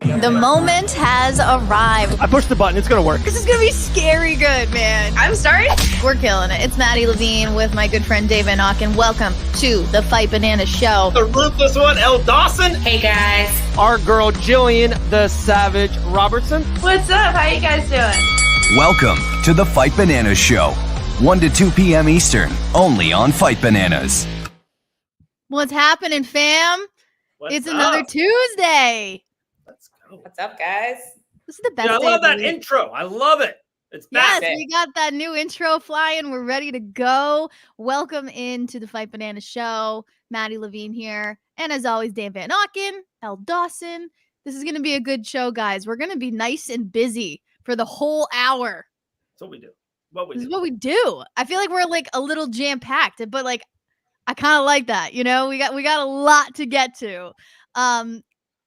The moment has arrived. I pushed the button. It's going to work. This is going to be scary good, man. I'm sorry? We're killing it. It's Maddie Levine with my good friend Dave Van Auken. Welcome to the Fight Banana Show. The ruthless one, Elle Dawson. Hey, guys. Our girl, Jillian, the Savage Robertson. What's up? How you guys doing? Welcome to the Fight Bananas Show. 1 to 2 p.m. Eastern, only on Fight Bananas. What's happening, fam? It's another Tuesday. Let's go. What's up, guys? This is the best I day love of the that week. intro. I love it. It's back. Yes, we got that new intro flying. We're ready to go. Welcome into the Fight Banana Show. Maddie Levine here. And as always, Dave Van Auken, Elle Dawson. This is going to be a good show, guys. We're going to be nice and busy for the whole hour. That's what we do. This is what we do. I feel like we're like a little jam-packed, but like I kind of like that. You know, we got a lot to get to.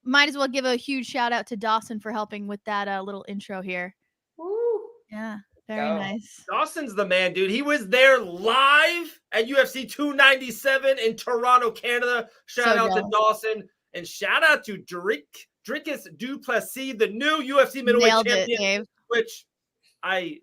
Might as well give a huge shout out to Dawson for helping with that little intro here. Woo. Yeah, very nice. Dawson's the man, dude. He was there live at UFC 297 in Toronto, Canada. Shout out to Dawson. And shout out to Dricus Du Plessis, the new UFC middleweight champion, Dave. which I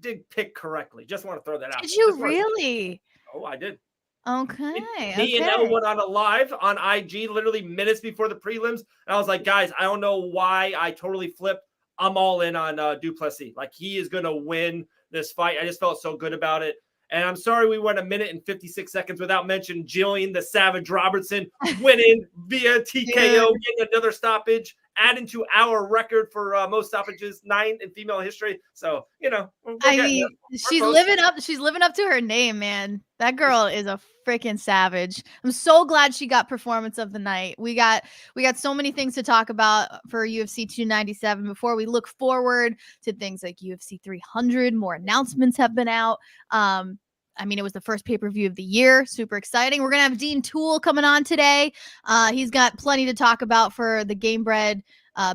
did pick correctly. Just want to throw that out. Did you really? Oh, I did. Okay. Me and Elle went on a live on IG literally minutes before the prelims. And I was like, guys, I don't know why I totally flipped. I'm all in on Du Plessis. Like, he is going to win this fight. I just felt so good about it. And I'm sorry we went a minute and 56 seconds without mentioning Jillian, the Savage Robertson, winning via TKO, getting another stoppage, adding to our record for most stoppages, 9 in female history. So, you know, I mean, she's living up to her name, man. That girl is a freaking savage. I'm so glad she got performance of the night. We got so many things to talk about for UFC 297 before we look forward to things like UFC 300. More announcements have been out. I mean, it was the first pay-per-view of the year. Super exciting. We're going to have Dean Toole coming on today. He's got plenty to talk about for the Game Bred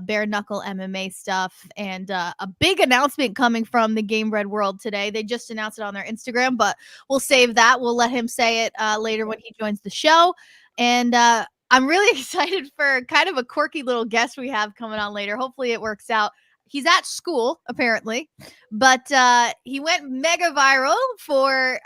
bare knuckle MMA stuff, and a big announcement coming from the Game Bred world today. They just announced it on their Instagram, but we'll save that. We'll let him say it later when he joins the show. And I'm really excited for kind of a quirky little guest we have coming on later. Hopefully it works out. He's at school, apparently, but he went mega viral for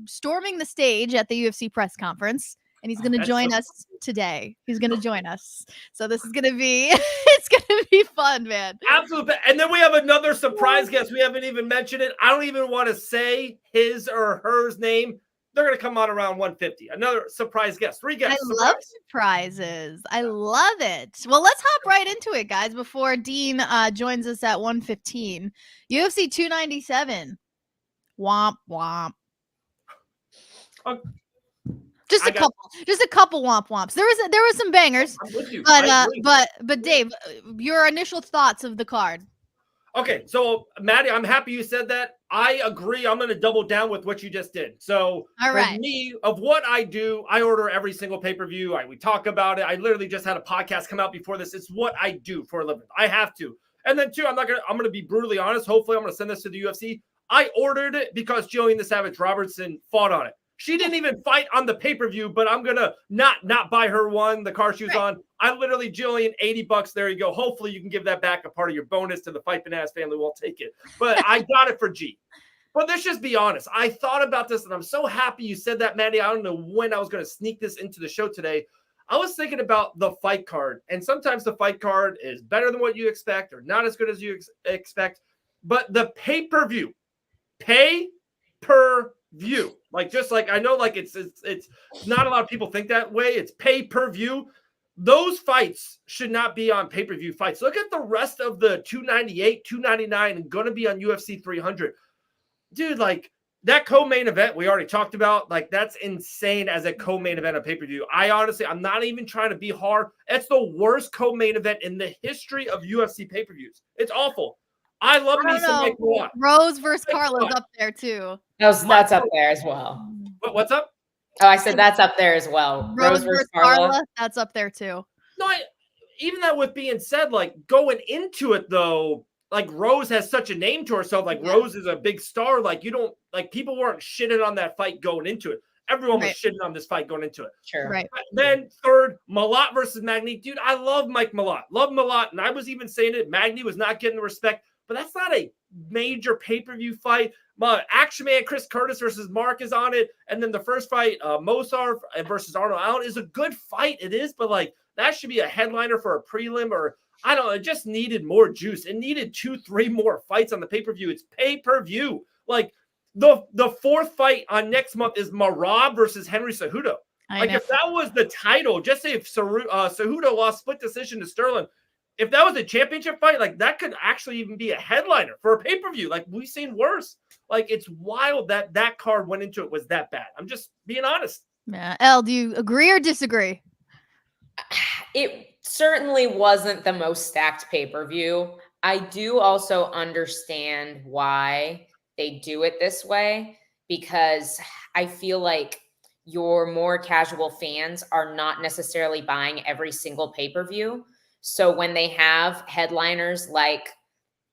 storming the stage at the UFC press conference. And he's going to join us today. He's going to join us. So this is going to be, it's going to be fun, man. Absolutely. And then we have another surprise guest. We haven't even mentioned it. I don't even want to say his or hers name. They're going to come on around 150. Another surprise guest. 3 guests. I love surprises. I love it. Well, let's hop right into it, guys, before Dean joins us at 115. UFC 297. Womp, womp. Okay. Just a couple womp womps. There was some bangers. I'm with you. But Dave, your initial thoughts of the card. Okay, so Maddie, I'm happy you said that. I agree. I'm going to double down with what you just did. So all right. For me, of what I do, I order every single pay-per-view. We talk about it. I literally just had a podcast come out before this. It's what I do for a living. I have to. And then 2, I'm going to be brutally honest. Hopefully I'm going to send this to the UFC. I ordered it because Jillian the Savage Robertson fought on it. She didn't even fight on the pay-per-view, but I'm going to not buy her one, the car she was on. I literally, Jillian, $80. There you go. Hopefully you can give that back a part of your bonus to the Fight Bananas family. We'll take it. But I got it for G. But let's just be honest. I thought about this, and I'm so happy you said that, Maddie. I don't know when I was going to sneak this into the show today. I was thinking about the fight card, and sometimes the fight card is better than what you expect or not as good as you expect. But the pay-per-view, pay-per-view, I know it's not a lot of people think that way. It's pay-per-view. Those fights should not be on pay-per-view fights. Look at the rest of the 298, 299, and going to be on UFC 300. Dude, that co-main event we already talked about, that's insane as a co-main event on pay-per-view. I'm not even trying to be hard. It's the worst co-main event in the history of UFC pay-per-views. It's awful. I love me some Nick Watt. Rose versus Carla's up there too. That's up there as well. What's up? Oh, I said that's up there as well. Rose versus Carla, that's up there too. No, even that with being said, going into it though, Rose has such a name to herself. Rose is a big star. People weren't shitting on that fight going into it. Everyone was Right. shitting on this fight going into it. Sure. Right. Then third, Malott versus Magny. Dude, I love Mike Malott. Love Malott. And I was even saying it. Magny was not getting the respect, but that's not a major pay-per-view fight. Action Man Chris Curtis versus Mark is on it. And then the first fight, Mozart versus Arnold Allen is a good fight. It is, but like that should be a headliner for a prelim, or I don't know. It just needed more juice. It needed 2-3 more fights on the pay-per-view. It's pay-per-view. Like the fourth fight on next month is Marab versus Henry Cejudo. Like if that was the title, just say if Cejudo lost split decision to Sterling, if that was a championship fight, like that could actually even be a headliner for a pay-per-view. Like we've seen worse. Like it's wild that that card went into it was that bad. I'm just being honest. Yeah. Elle, do you agree or disagree? It certainly wasn't the most stacked pay-per-view. I do also understand why they do it this way, because I feel like your more casual fans are not necessarily buying every single pay-per-view. So when they have headliners like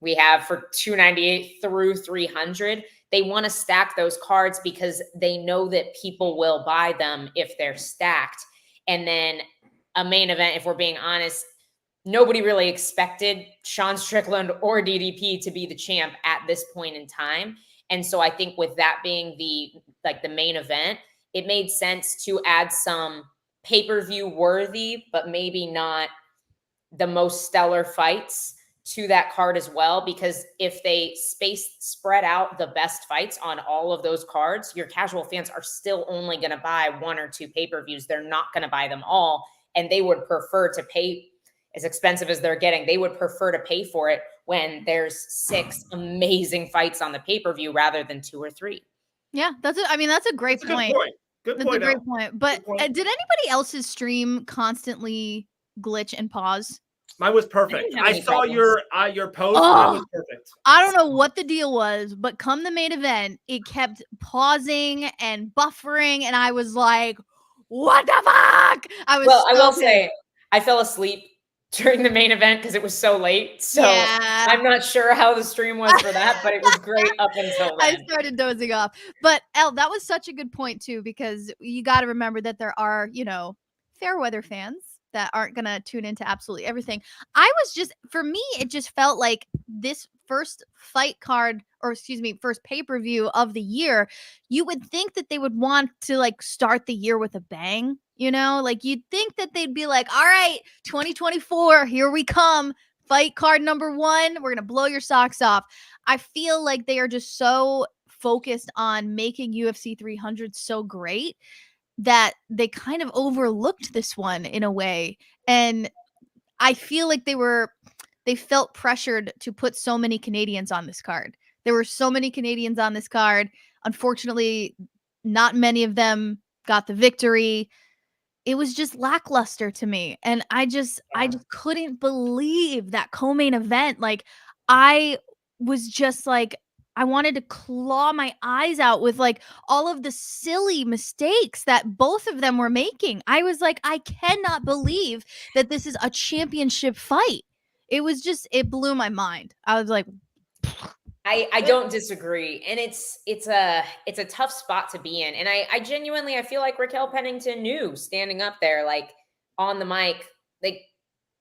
we have for 298 through 300, they want to stack those cards because they know that people will buy them if they're stacked. And then a main event, if we're being honest, nobody really expected Sean Strickland or DDP to be the champ at this point in time. And so I think with that being the main event, it made sense to add some pay-per-view worthy, but maybe not the most stellar fights to that card as well. Because if they spread out the best fights on all of those cards, your casual fans are still only going to buy 1 or 2 pay-per-views. They're not going to buy them all. And they would prefer to pay, as expensive as they're getting, they would prefer to pay for it when there's 6 amazing fights on the pay-per-view rather than 2 or 3. Yeah, that's a great point. Good That's point. a great point. But Good point. did anybody else's stream constantly glitch and pause? Mine was perfect. I saw your post. Oh, Mine was perfect. I don't know what the deal was, but come the main event, it kept pausing and buffering, and I was like, "What the fuck?" I will say, I fell asleep during the main event because it was so late. So yeah. I'm not sure how the stream was for that, but it was great up until then. I started dozing off. But Elle, that was such a good point too, because you got to remember that there are, fair weather fans that aren't going to tune into absolutely everything. For me, it just felt like this first fight card, first pay-per-view of the year, you would think that they would want to like start the year with a bang, like you'd think that they'd be like, all right, 2024, here we come. Fight card number 1. We're going to blow your socks off. I feel like they are just so focused on making UFC 300 so great that they kind of overlooked this one in a way. And I feel like they felt pressured to put so many Canadians on this card. There were so many Canadians on this card. Unfortunately, not many of them got the victory. It was just lackluster to me. And I just couldn't believe that co-main event. Like, I was just like, I wanted to claw my eyes out with like all of the silly mistakes that both of them were making. I was like, I cannot believe that this is a championship fight. It blew my mind. I was like, I don't disagree. And it's a tough spot to be in. And I genuinely, I feel like Raquel Pennington knew standing up there, like on the mic, like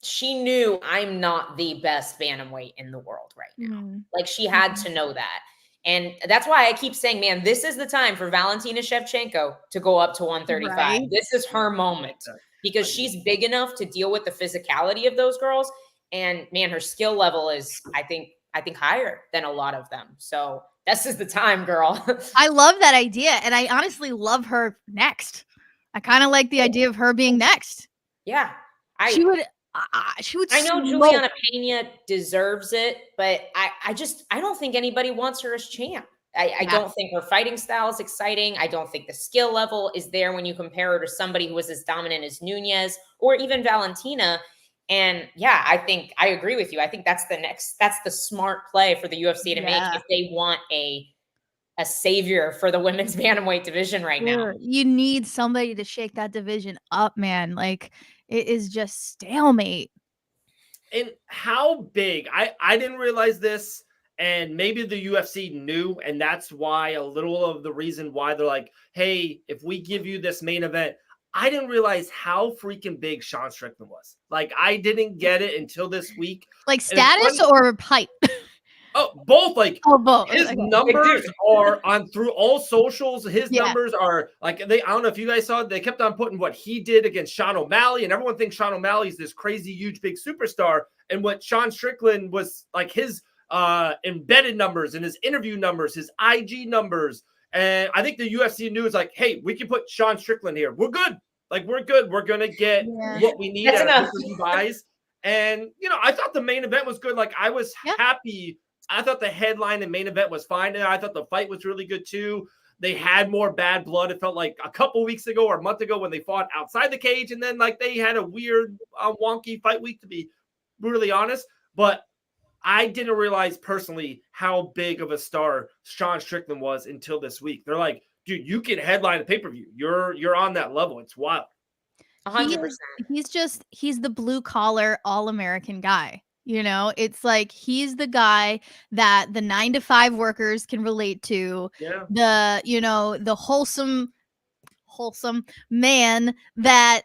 she knew I'm not the best bantamweight in the world right now. Mm-hmm. Like she had to know that. And that's why I keep saying, man, this is the time for Valentina Shevchenko to go up to 135. Right? This is her moment because she's big enough to deal with the physicality of those girls. And man, her skill level is, I think higher than a lot of them. So this is the time, girl. I love that idea. And I honestly love her next. I kind of like the idea of her being next. Yeah. She would I know Juliana Pena deserves it, but I don't think anybody wants her as champ. I don't think her fighting style is exciting. I don't think the skill level is there when you compare her to somebody who was as dominant as Nunes or even Valentina. And yeah, I think I agree with you. I think that's the smart play for the UFC to make if they want a savior for the women's bantamweight division right now. You need somebody to shake that division up, man. Like it is just stalemate. And how big, I didn't realize this, And maybe the UFC knew, and that's why a little of the reason why they're like, hey, if we give you this main event, I didn't realize how freaking big Sean Strickland was. Like, I didn't get it until this week. Like And it's status funny- or height? Oh, both. Like, Oh, both. his Okay. numbers are on through all socials. His Yeah. numbers are like I don't know if you guys saw it. They kept on putting what he did against Sean O'Malley, and everyone thinks Sean O'Malley is this crazy, huge, big superstar. And what Sean Strickland was like his embedded numbers and his interview numbers, his IG numbers. And I think the UFC knew is like, hey, we can put Sean Strickland here. We're good. Like, we're good. We're gonna get what we need out of these guys. And I thought the main event was good. Like, I was happy. I thought the headline and main event was fine. And I thought the fight was really good too. They had more bad blood. It felt like a couple weeks ago or a month ago when they fought outside the cage. And then like they had a weird, wonky fight week, to be brutally honest. But I didn't realize personally how big of a star Sean Strickland was until this week. They're like, dude, you can headline a pay-per-view. You're on that level. It's wild. 100%. He's the blue collar all-American guy. It's like he's the guy that the 9-to-5 workers can relate to. Yeah. The wholesome man that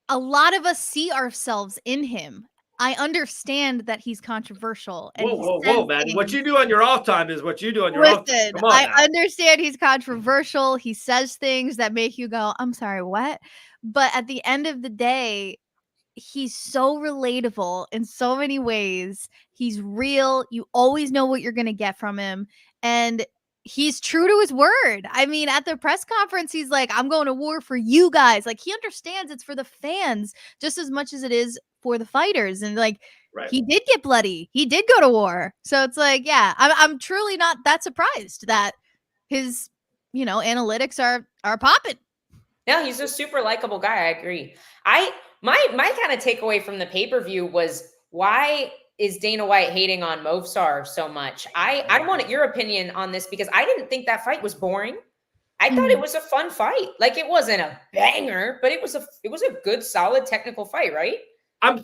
a lot of us see ourselves in him. I understand that he's controversial. And whoa, man. What you do on your off time is what you do on your off time. Come on, I understand he's controversial. He says things that make you go, I'm sorry, what? But at the end of the day, he's so relatable in so many ways. He's real. You always know what you're going to get from him. And he's true to his word. I mean, at the press conference, he's like, I'm going to war for you guys. Like, he understands it's for the fans just as much as it is for the fighters. And like, he did get bloody. He did go to war. So it's like, yeah, I'm truly not that surprised that his, analytics are popping. No, he's a super likable guy. I agree. My kind of takeaway from the pay-per-view was, why is Dana White hating on Movsar so much? I wanted your opinion on this because I didn't think that fight was boring. I thought it was a fun fight. Like, it wasn't a banger, but it was a good, solid technical fight, right? I'm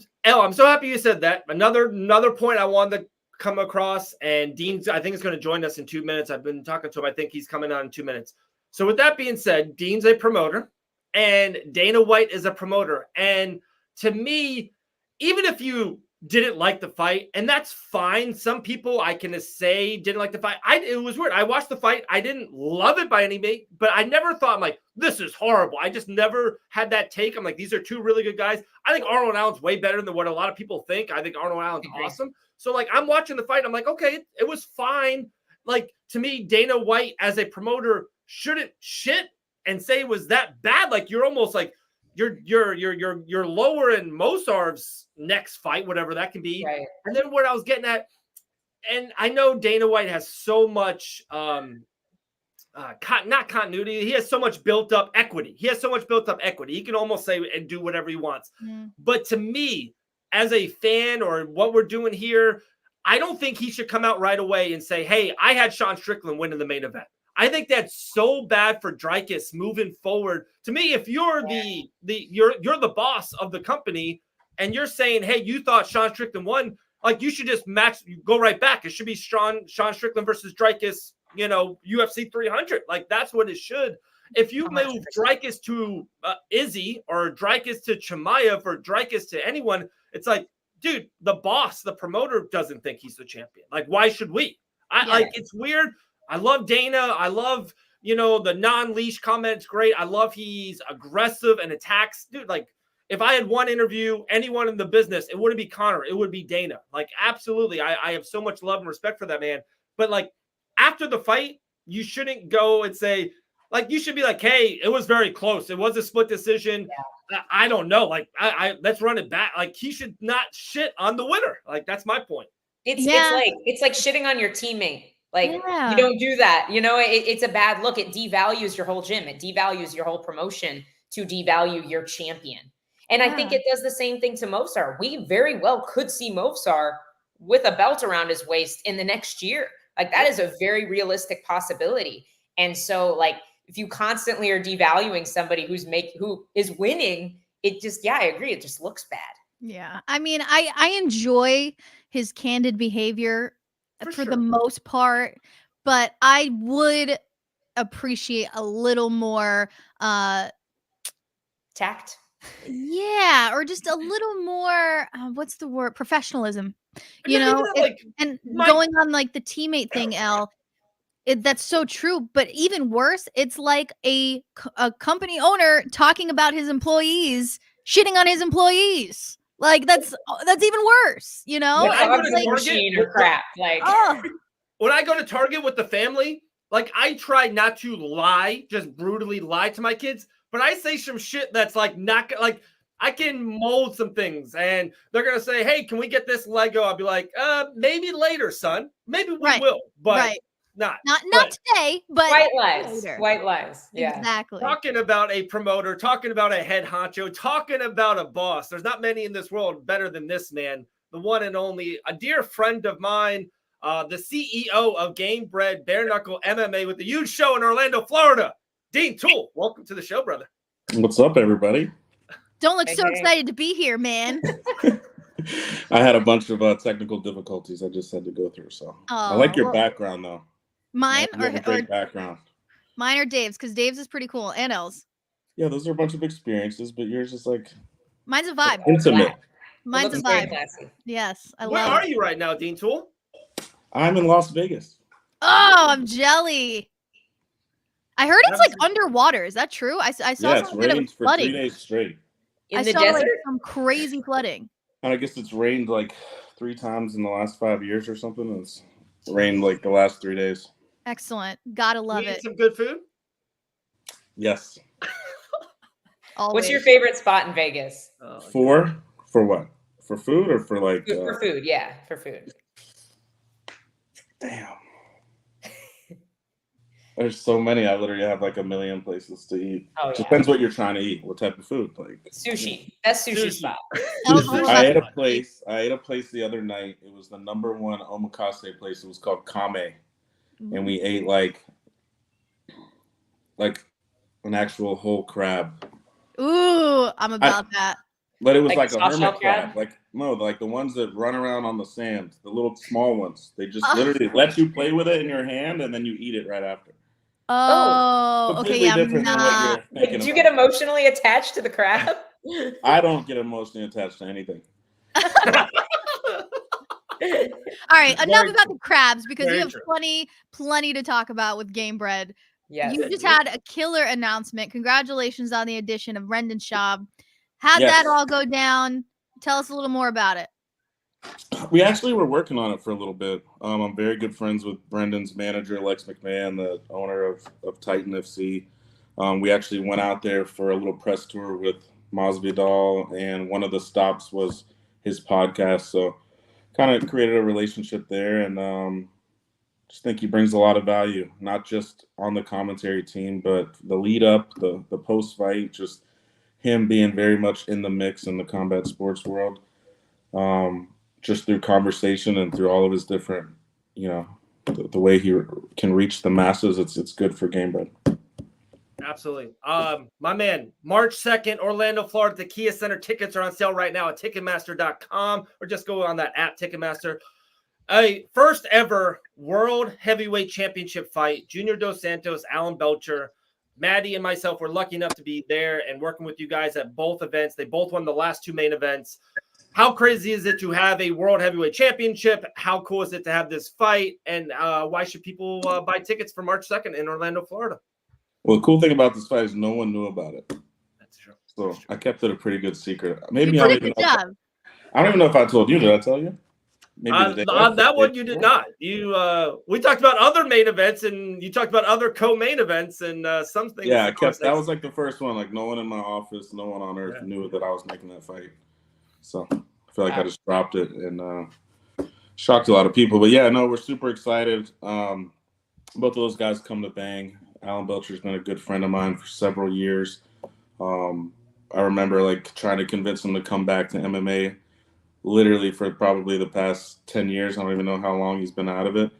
so happy you said that. Another point I wanted to come across, and Dean, I think, is going to join us in 2 minutes. I've been talking to him. I think he's coming on in 2 minutes. So with that being said, Dean's a promoter and Dana White is a promoter. And to me, even if you didn't like the fight, and that's fine. Some people I can say didn't like the fight. It was weird. I watched the fight. I didn't love it by any means, but I never thought, I'm like, this is horrible. I just never had that take. I'm like, these are two really good guys. I think Arnold Allen's way better than what a lot of people think. I think Arnold Allen's awesome. So like, I'm watching the fight. I'm like, okay, it was fine. Like, to me, Dana White as a promoter shouldn't shit and say it was that bad. Like, you're almost like, you're lowering Mosarv's next fight, whatever that can be. Right. And then what I was getting at, and I know Dana White has so much not continuity. He has so much built up equity. He can almost say and do whatever he wants. But to me, as a fan or what we're doing here, I don't think he should come out right away and say, hey, I had Sean Strickland win in the main event. I think that's so bad for Dricus moving forward. To me, if you're you're the boss of the company and you're saying, hey, you thought Sean Strickland won, like, you should just go right back. It should be Sean Strickland versus Dricus, UFC 300. Like, that's what it should. If you move Dricus to Izzy or Dricus to Chimaev or Dricus to anyone, it's like, dude, the boss, the promoter doesn't think he's the champion. Like, why should we? Like, it's weird. I love Dana. I love, the non-leash comment's great. I love he's aggressive and attacks. Dude, like, if I had one interview, anyone in the business, it wouldn't be Connor. It would be Dana. Like, absolutely. I have so much love and respect for that man. But, like, after the fight, you shouldn't go and say, like, you should be like, hey, it was very close. It was a split decision. Yeah. I don't know. Like, let's run it back. Like, he should not shit on the winner. Like, that's my point. It's like shitting on your teammate. Like, you don't do that. It's a bad look. It devalues your whole gym. It devalues your whole promotion to devalue your champion. And I think it does the same thing to Movsar. We very well could see Movsar with a belt around his waist in the next year. Like, that is a very realistic possibility. And so, like, if you constantly are devaluing somebody who is winning, it just, I agree. It just looks bad. Yeah. I mean, I enjoy his candid behavior for the most part, but I would appreciate a little more tact. Yeah, or just a little more what's the word? Professionalism. You Yeah, know, like going on like the teammate thing, Elle. That's so true, but even worse, it's like a company owner talking about his employees, shitting on his employees. Like that's even worse, you know? When I go to Like, Target machine or crap. Like when I go to Target with the family, like I try not to lie, just brutally lie to my kids, but I say some shit that's like not like I can mold some things and they're gonna say, hey, can we get this Lego? I'll be like, maybe later, son. Maybe we will, but not today, but white lies. later. White lies. Yeah. Exactly. Talking about a promoter, talking about a head honcho, talking about a boss. There's not many in this world better than this man, the one and only, a dear friend of mine, the CEO of Game Bred Bare Knuckle MMA with the huge show in Orlando, Florida. Dean Toole, welcome to the show, brother. What's up, everybody? Don't look so excited to be here, man. I had a bunch of technical difficulties I just had to go through. So I like your background, though. Mine or great background. Mine or Dave's, because Dave's is pretty cool, and Elle's. Yeah, those are a bunch of experiences, but yours is like mine's a vibe. Intimate. Mine's a vibe. Yes, I love it. Where are you right now, Dean Toole? I'm in Las Vegas. Oh, I'm jelly. I heard it's like underwater. Is that true? I saw it's rained for flooding. 3 days straight. In the desert? Like some crazy flooding. And I guess it's rained like 3 times in the last 5 years or something. It's rained like the last 3 days. Excellent. Gotta love it. Some good food? Yes. What's your favorite spot in Vegas? For what? For food or for like for food, yeah, for food. Damn. There's so many. I literally have like a million places to eat. Depends what you're trying to eat. What type of food? Like sushi. Best sushi spot. I ate a place the other night. It was the #1 omakase place. It was called Kame. And we ate like an actual whole crab. Ooh, I'm about that. But it was like a hermit crab. Like the ones that run around on the sand, the little small ones. They just literally let you play with it in your hand and then you eat it right after. Oh, okay. Yeah, different than what you're thinking. Did you get emotionally attached to the crab? I don't get emotionally attached to anything. All right, enough about the crabs because you have plenty to talk about with Game Bred. Yes. You just had a killer announcement. Congratulations on the addition of Brendan Schaub. How'd that all go down? Tell us a little more about it. We actually were working on it for a little bit. I'm very good friends with Brendan's manager, Lex McMahon, the owner of Titan FC. We actually went out there for a little press tour with Masvidal, and one of the stops was his podcast. So kind of created a relationship there, and just think he brings a lot of value, not just on the commentary team, but the lead up, the post fight, just him being very much in the mix in the combat sports world. Just through conversation and through all of his different, the way he can reach the masses, it's good for Game Bred. Absolutely. My man, March 2nd, Orlando, Florida, the Kia Center. Tickets are on sale right now at Ticketmaster.com or just go on that app, Ticketmaster. A first ever World Heavyweight Championship fight. Junior Dos Santos, Alan Belcher. Maddie and myself were lucky enough to be there and working with you guys at both events. They both won the last 2 main events. How crazy is it to have a World Heavyweight Championship? How cool is it to have this fight? And why should people buy tickets for March 2nd in Orlando, Florida? Well, the cool thing about this fight is no one knew about it. That's true. So I kept it a pretty good secret. Maybe you did a good job. I don't even know if I told you. Did I tell you? Maybe on that one you did not. We talked about other main events, and you talked about other co-main events, and some things. Yeah, that was like the first one. Like no one in my office, no one on earth knew that I was making that fight. So I feel like I just dropped it and shocked a lot of people. But yeah, no, we're super excited. Both of those guys come to bang. Alan Belcher's been a good friend of mine for several years. I remember like trying to convince him to come back to MMA literally for probably the past 10 years. I don't even know how long he's been out of it.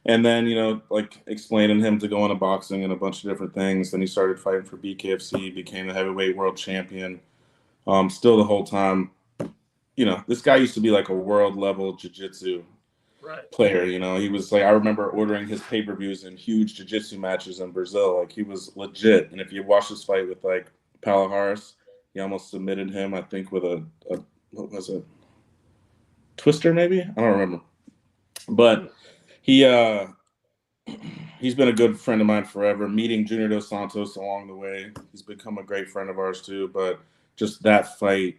And then, like explaining him to go into boxing and a bunch of different things. Then he started fighting for BKFC, became the heavyweight world champion. Still the whole time, this guy used to be like a world level jiu-jitsu player. You know, he was like, I remember ordering his pay-per-views in huge jiu-jitsu matches in Brazil. Like, he was legit. And if you watch this fight with like Palaharis, he almost submitted him, I think, with a what was it? Twister, maybe? I don't remember. But he's been a good friend of mine forever. Meeting Junior Dos Santos along the way, he's become a great friend of ours too. But just that fight,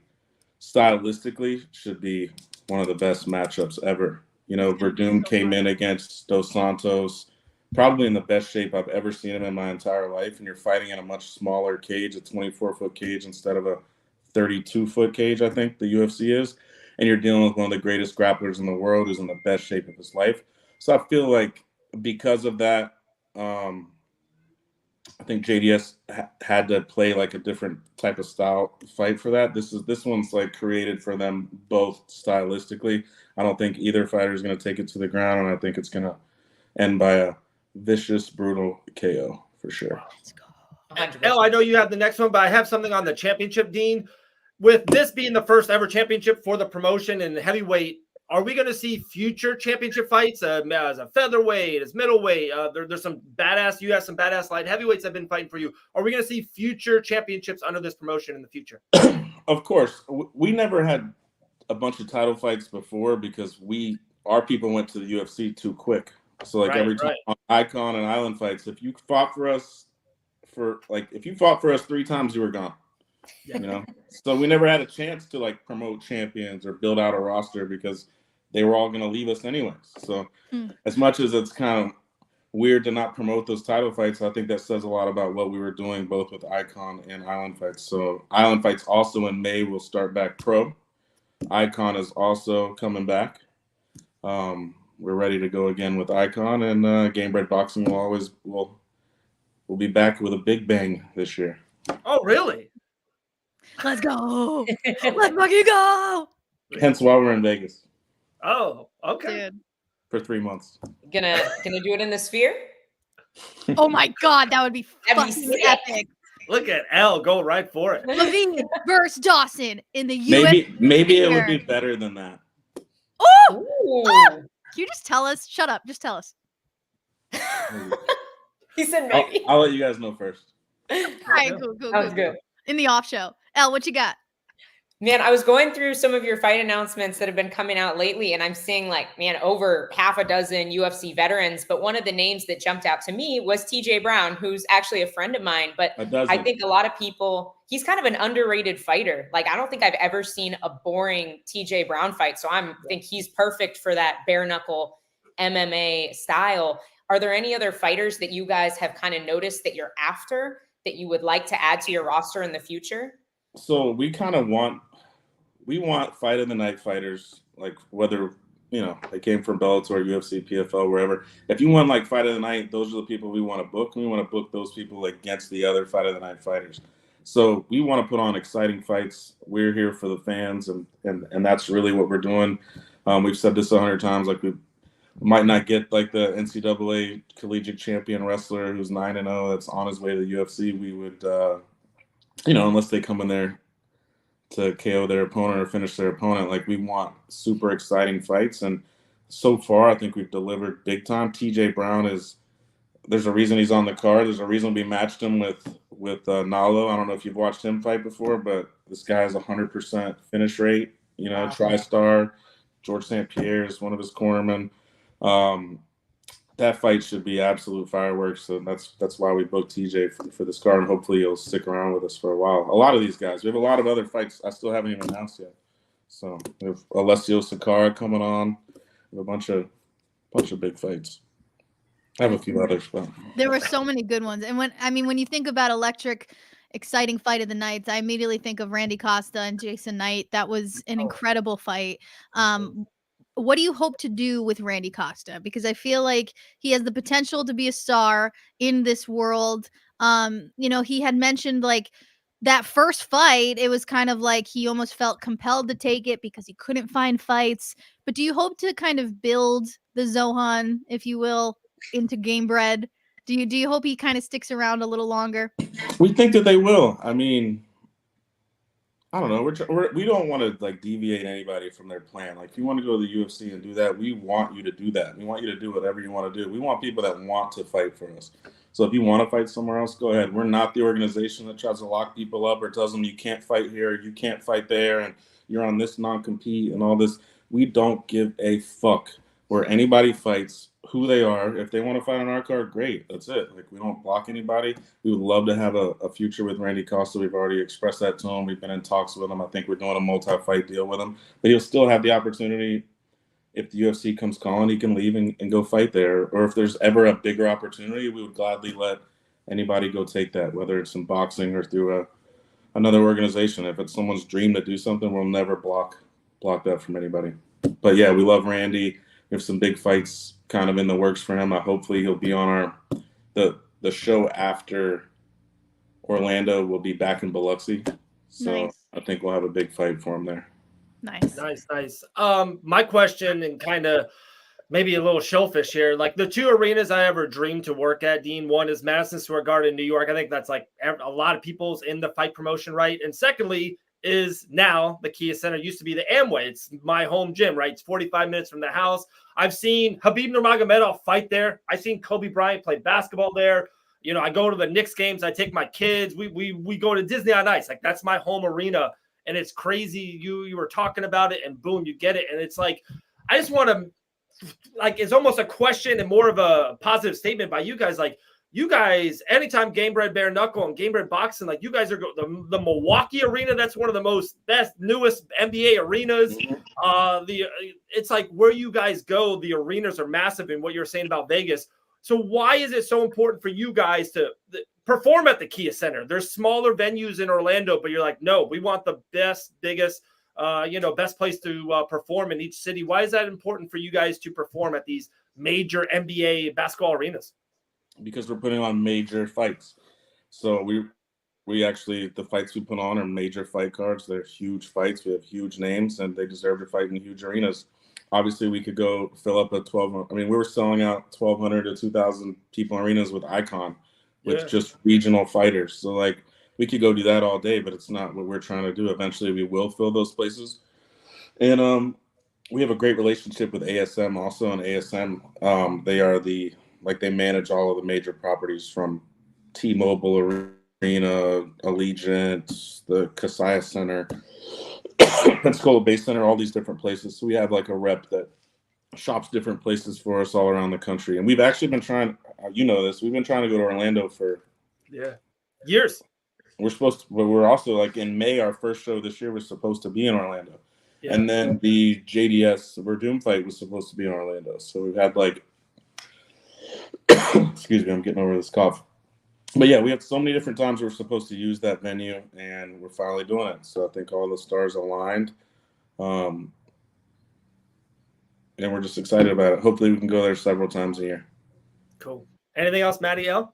stylistically, should be one of the best matchups ever. You know, Verdum came in against Dos Santos, probably in the best shape I've ever seen him in my entire life. And you're fighting in a much smaller cage, a 24-foot cage instead of a 32-foot cage, I think the UFC is. And you're dealing with one of the greatest grapplers in the world who's in the best shape of his life. So I feel like because of that, I think JDS had to play like a different type of style fight for that. This one's like created for them both stylistically. I don't think either fighter is going to take it to the ground, and I think it's going to end by a vicious, brutal KO for sure. Let's go. Elle, I know you have the next one, but I have something on the championship, Dean. With this being the first ever championship for the promotion in heavyweight, are we going to see future championship fights as a featherweight, as middleweight? There's some badass, you have some badass light heavyweights that have been fighting for you. Are we going to see future championships under this promotion in the future? Of course. We never had a bunch of title fights before because our people went to the UFC too quick. So like every time on Icon and Island fights, if you fought for us 3 times, you were gone. You know, so we never had a chance to like promote champions or build out a roster because they were all going to leave us anyways. So as much as it's kind of weird to not promote those title fights, I think that says a lot about what we were doing both with Icon and Island fights. So Island fights also in May will start back pro. Icon is also coming back. We're ready to go again with Icon, and Gamebred Boxing will be back with a big bang this year. Oh, really? Let's go. Let's fucking go. Hence why we're in Vegas. Oh, okay. Dude. For 3 months. Gonna do it in the Sphere? Oh my God, that would be That'd be fucking sick. epic. Look at Elle go right for it. Levine versus Dawson in the UFC. Maybe it would be better than that. Oh! Ooh. Can you just tell us? Shut up. Just tell us. He said maybe. I'll let you guys know first. All right, cool. That was good. In the off show. Elle, what you got? Man, I was going through some of your fight announcements that have been coming out lately, and I'm seeing over half a dozen UFC veterans. But one of the names that jumped out to me was TJ Brown, who's actually a friend of mine. But I think a lot of people, he's kind of an underrated fighter. Like, I don't think I've ever seen a boring TJ Brown fight. So I think he's perfect for that bare knuckle MMA style. Are there any other fighters that you guys have kind of noticed that you're after that you would like to add to your roster in the future? So we kind of want fight of the night fighters, like whether, they came from Bellator, UFC, PFL, wherever. If you want like fight of the night, those are the people we want to book. We want to book those people against the other fight of the night fighters. So we want to put on exciting fights. We're here for the fans, and that's really what we're doing. We've said this 100 times, like we might not get like the NCAA collegiate champion wrestler who's 9-0 that's on his way to the UFC. We would, unless they come in there to KO their opponent or finish their opponent, like we want super exciting fights. And so far, I think we've delivered big time. TJ Brown there's a reason he's on the card. There's a reason we matched him with Nalo. I don't know if you've watched him fight before, but this guy has 100% finish rate, TriStar. George St. Pierre is one of his cornermen. That fight should be absolute fireworks. So that's why we booked TJ for this card, and hopefully he'll stick around with us for a while. A lot of these guys, we have a lot of other fights I still haven't even announced yet. So we have Alessio Sakara coming on. We have a bunch of big fights. I have a few others, but there were so many good ones. And when you think about electric, exciting fight of the nights, I immediately think of Randy Costa and Jason Knight. That was an incredible fight. What do you hope to do with Randy Costa? Because I feel like he has the potential to be a star in this world. He had mentioned like that first fight, it was kind of like he almost felt compelled to take it because he couldn't find fights. But do you hope to kind of build the Zohan, if you will, into Gamebred? Do you hope he kind of sticks around a little longer? we think that they will. I mean, I don't know. We don't want to like deviate anybody from their plan. Like, if you want to go to the UFC and do that, we want you to do that. We want you to do whatever you want to do. We want people that want to fight for us. So if you want to fight somewhere else, go ahead. We're not the organization that tries to lock people up or tells them you can't fight here, you can't fight there, and you're on this non-compete and all this. We don't give a fuck where anybody fights, who they are. If they want to fight on our card, great. That's it. Like, we don't block anybody. We would love to have a future with Randy Costa. We've already expressed that to him. We've been in talks with him. I think we're doing a multi-fight deal with him. But he'll still have the opportunity. If the UFC comes calling, he can leave and go fight there. Or if there's ever a bigger opportunity, we would gladly let anybody go take that, whether it's in boxing or through another organization. If it's someone's dream to do something, we'll never block that from anybody. But yeah, we love Randy. We have some big fights kind of in the works for him. Hopefully he'll be on the show after Orlando. We'll be back in Biloxi. So nice. I think we'll have a big fight for him there. Nice. My question, and kind of maybe a little shellfish here, like the two arenas I ever dreamed to work at, Dean, one is Madison Square Garden in New York. I think that's like a lot of people's in the fight promotion, right? And secondly is now the Kia Center. Used to be the Amway. It's my home gym, right? It's 45 minutes from the house. I've seen Khabib Nurmagomedov fight there. I've seen Kobe Bryant play basketball there. You know, I go to the Knicks games. I take my kids. We go to Disney on Ice. Like, that's my home arena. And it's crazy. You were talking about it, and boom, you get it. And it's like, I just want to, like, it's almost a question and more of a positive statement by you guys. Like, you guys, anytime Game Bred Bare Knuckle and Game Bred Boxing, like, you guys are the Milwaukee arena. That's one of the best, newest NBA arenas. It's like where you guys go, the arenas are massive. And what you're saying about Vegas. So why is it so important for you guys to perform at the Kia Center? There's smaller venues in Orlando, but you're like, no, we want the best, biggest, best place to perform in each city. Why is that important for you guys to perform at these major NBA basketball arenas? Because we're putting on major fights. So we actually, the fights we put on are major fight cards. They're huge fights. We have huge names, and they deserve to fight in huge arenas. Obviously, we could go fill up a 12. I mean, we were selling out 1,200 to 2,000 people arenas with Icon, with just regional fighters. So, like, we could go do that all day, but it's not what we're trying to do. Eventually, we will fill those places. And we have a great relationship with ASM also. And ASM, they are they manage all of the major properties from T-Mobile Arena, Allegiant, the Kasaya Center, Pensacola Bay Center, all these different places. So we have like a rep that shops different places for us all around the country. And we've actually been trying, we've been trying to go to Orlando for years. We're also, like, in May, our first show this year was supposed to be in Orlando. Yeah. And then the JDS Verdum fight was supposed to be in Orlando. So we've had excuse me, I'm getting over this cough. But yeah, we have so many different times we're supposed to use that venue, and we're finally doing it. So I think all the stars aligned. And we're just excited about it. Hopefully we can go there several times a year. Cool. Anything else, Maddie L?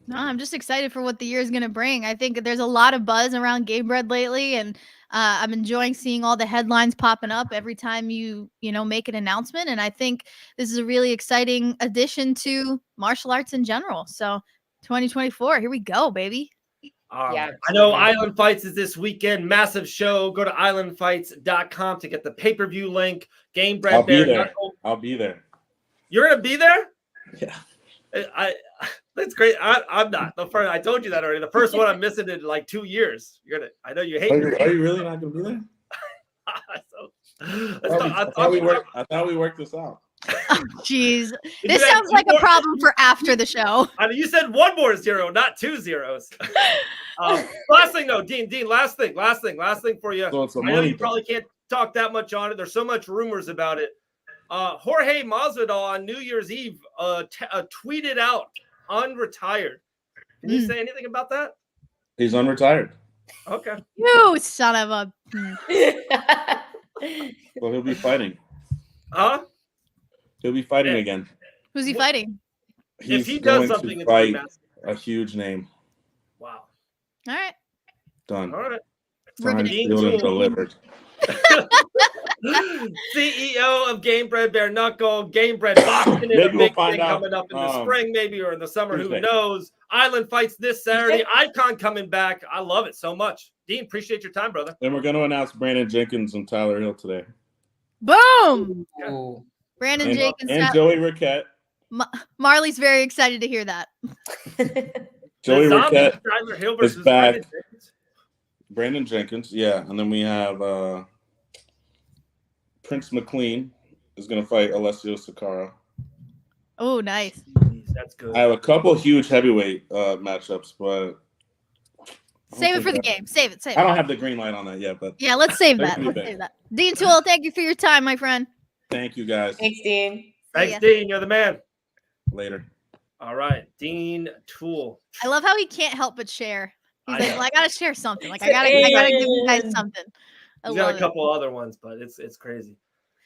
No, I'm just excited for what the year is going to bring. I think there's a lot of buzz around Game Bred lately, and I'm enjoying seeing all the headlines popping up every time you make an announcement. And I think this is a really exciting addition to martial arts in general. So 2024, here we go, baby. I know Island Fights is this weekend. Massive show. Go to islandfights.com to get the pay-per-view link. Game Bred Bare Knuckle. I'll be there. You're going to be there? Yeah. That's great. I'm not. I told you that already. The first one I'm missing in like 2 years. I know you hate me. Are you really not going to be there? I thought we worked this out. Jeez. This sounds like a problem for after the show. I mean, you said one more zero, not 2 zeros. Last thing, though, Dean, last thing for you. So I know you probably can't talk that much on it. There's so much rumors about it. Jorge Masvidal on New Year's Eve tweeted out unretired. Can you say anything about that? He's unretired. Okay. You son of a. Well, he'll be fighting. Huh? He'll be fighting again. Who's he fighting? If he does something, to fight a huge name. Wow. All right. Done. All right. Delivered. CEO of Game Bred Bare Knuckle, Game Bred Boxing, a big thing coming up in the spring, maybe, or in the summer. Tuesday. Who knows? Island fights this Saturday. Icon coming back. I love it so much. Dean, appreciate your time, brother. And we're going to announce Brandon Jenkins and Tyler Hill today. Boom. Ooh. Brandon Jenkins and Joey Rickett. Marley's very excited to hear that. Joey Rickett Tyler Hill is versus back. Brandon Jenkins, yeah. And then we have Prince McLean is going to fight Alessio Sakara. Oh, nice. That's good. I have a couple huge heavyweight matchups, but save it for the game. Save it. I don't have the green light on that yet, but yeah, let's save that. Dean Toole, thank you for your time, my friend. Thank you, guys. Thanks, Dean. Thanks, Dean. You're the man. Later. All right, Dean Toole. I love how he can't help but share. He's like, well, I gotta share something. Like, I gotta give you guys something. He's got a couple other ones, but it's crazy.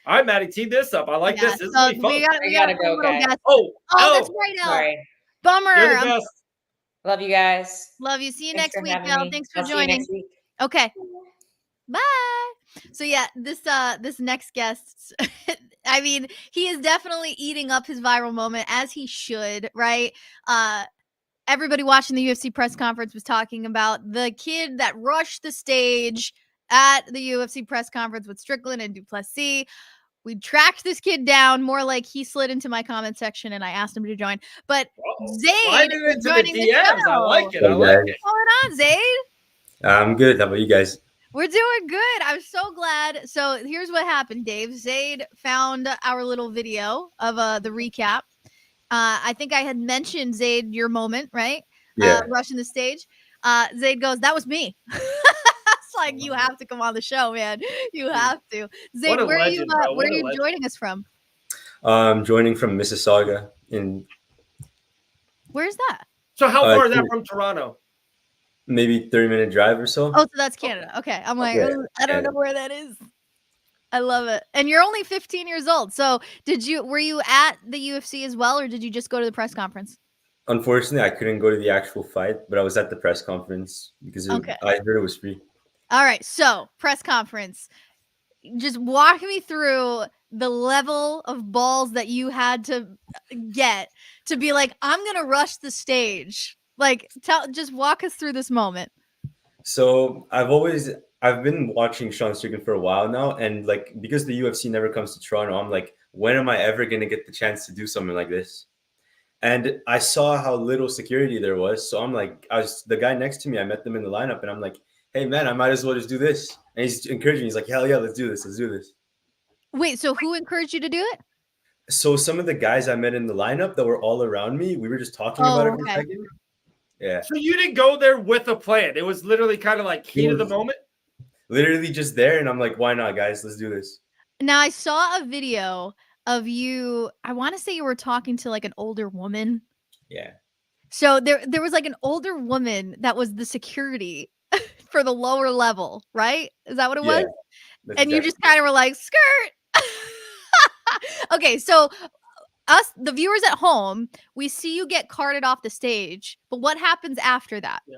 All right, Maddie, tee this up. I like this. This is gonna be fun. We gotta go, guys. Oh, that's right, Elle. Sorry. Bummer. You're the best. Love you guys. Love you. See you Thanks next week, having Elle. me. Thanks for I'll see you joining. next week. Okay. Bye. So yeah, this next guest, I mean, he is definitely eating up his viral moment as he should, right? Everybody watching the UFC press conference was talking about the kid that rushed the stage at the UFC press conference with Strickland and Duplessis. We tracked this kid down, more like he slid into my comment section and I asked him to join. But Zayd is joining the show. I like it. Hey, I like guys. it. What's going on, Zayd? I'm good. How about you guys? We're doing good. I'm so glad. So here's what happened, Dave. Zayd found our little video of the recap. I think I had mentioned, Zayd, your moment, right? Yeah. Rushing the stage. Zayd goes, that was me. It's like, you have to come on the show, man. You have to. Zayd, where are you joining us from? Joining from Mississauga. Where's that? So how far is that from Toronto? Maybe 30-minute drive or so. Oh, so that's Canada. Okay. I'm like, Yeah, I don't know where that is. I love it. And you're only 15 years old. So were you at the UFC as well, or did you just go to the press conference? Unfortunately, I couldn't go to the actual fight, but I was at the press conference because I heard it was free. All right. So press conference. Just walk me through the level of balls that you had to get to be like, I'm going to rush the stage. Like, just walk us through this moment. So I've been watching Sean Strickland for a while now, and like because the UFC never comes to Toronto, I'm like, when am I ever gonna get the chance to do something like this? And I saw how little security there was, so I'm like, the guy next to me, I met them in the lineup, and I'm like, hey man, I might as well just do this. And he's encouraging me. He's like, hell yeah, let's do this. Wait, so who encouraged you to do it? So some of the guys I met in the lineup that were all around me, we were just talking about it for a second. Yeah. So you didn't go there with a plan. It was literally kind of like heat of the moment. Literally just there, and I'm like, why not, guys? Let's do this. Now I saw a video of you. I want to say you were talking to like an older woman. Yeah. So there was like an older woman that was the security for the lower level, right? Is that what it was? And you just kind of were like, skirt. Okay, so us, the viewers at home, we see you get carted off the stage, but what happens after that? Yeah.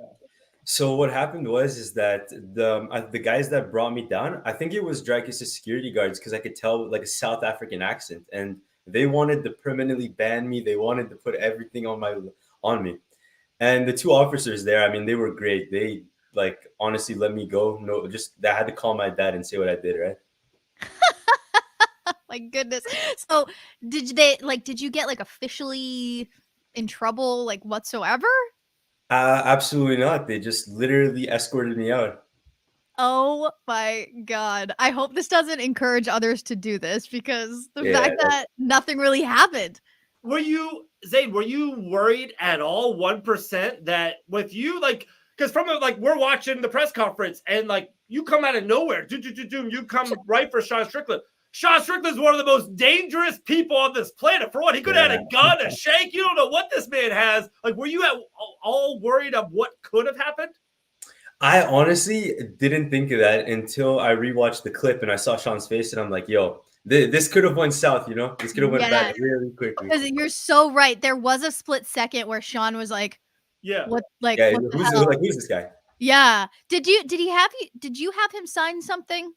So what happened is that the guys that brought me down, I think it was Dreykus' security guards, because I could tell like a South African accent, and they wanted to permanently ban me. They wanted to put everything on me. And the two officers there, I mean, they were great. They like honestly let me go. No, just I had to call my dad and say what I did, right? My goodness. So did you get like officially in trouble like whatsoever? Absolutely not. They just literally escorted me out. Oh my God. I hope this doesn't encourage others to do this, because the fact that nothing really happened. Were you, Zayd, were you worried at all 1% that with you, like, because from like we're watching the press conference and like you come out of nowhere, you come right for Sean Strickland. Sean Strickland's one of the most dangerous people on this planet. For what, he could have had a gun, a shank. You don't know what this man has. Like, were you all worried of what could have happened? I honestly didn't think of that until I rewatched the clip and I saw Sean's face, and I'm like, yo, this could have went south, you know? This could have went bad really quickly. Because you're so right. There was a split second where Sean was like, what who's this guy? Yeah. Did you have him sign something?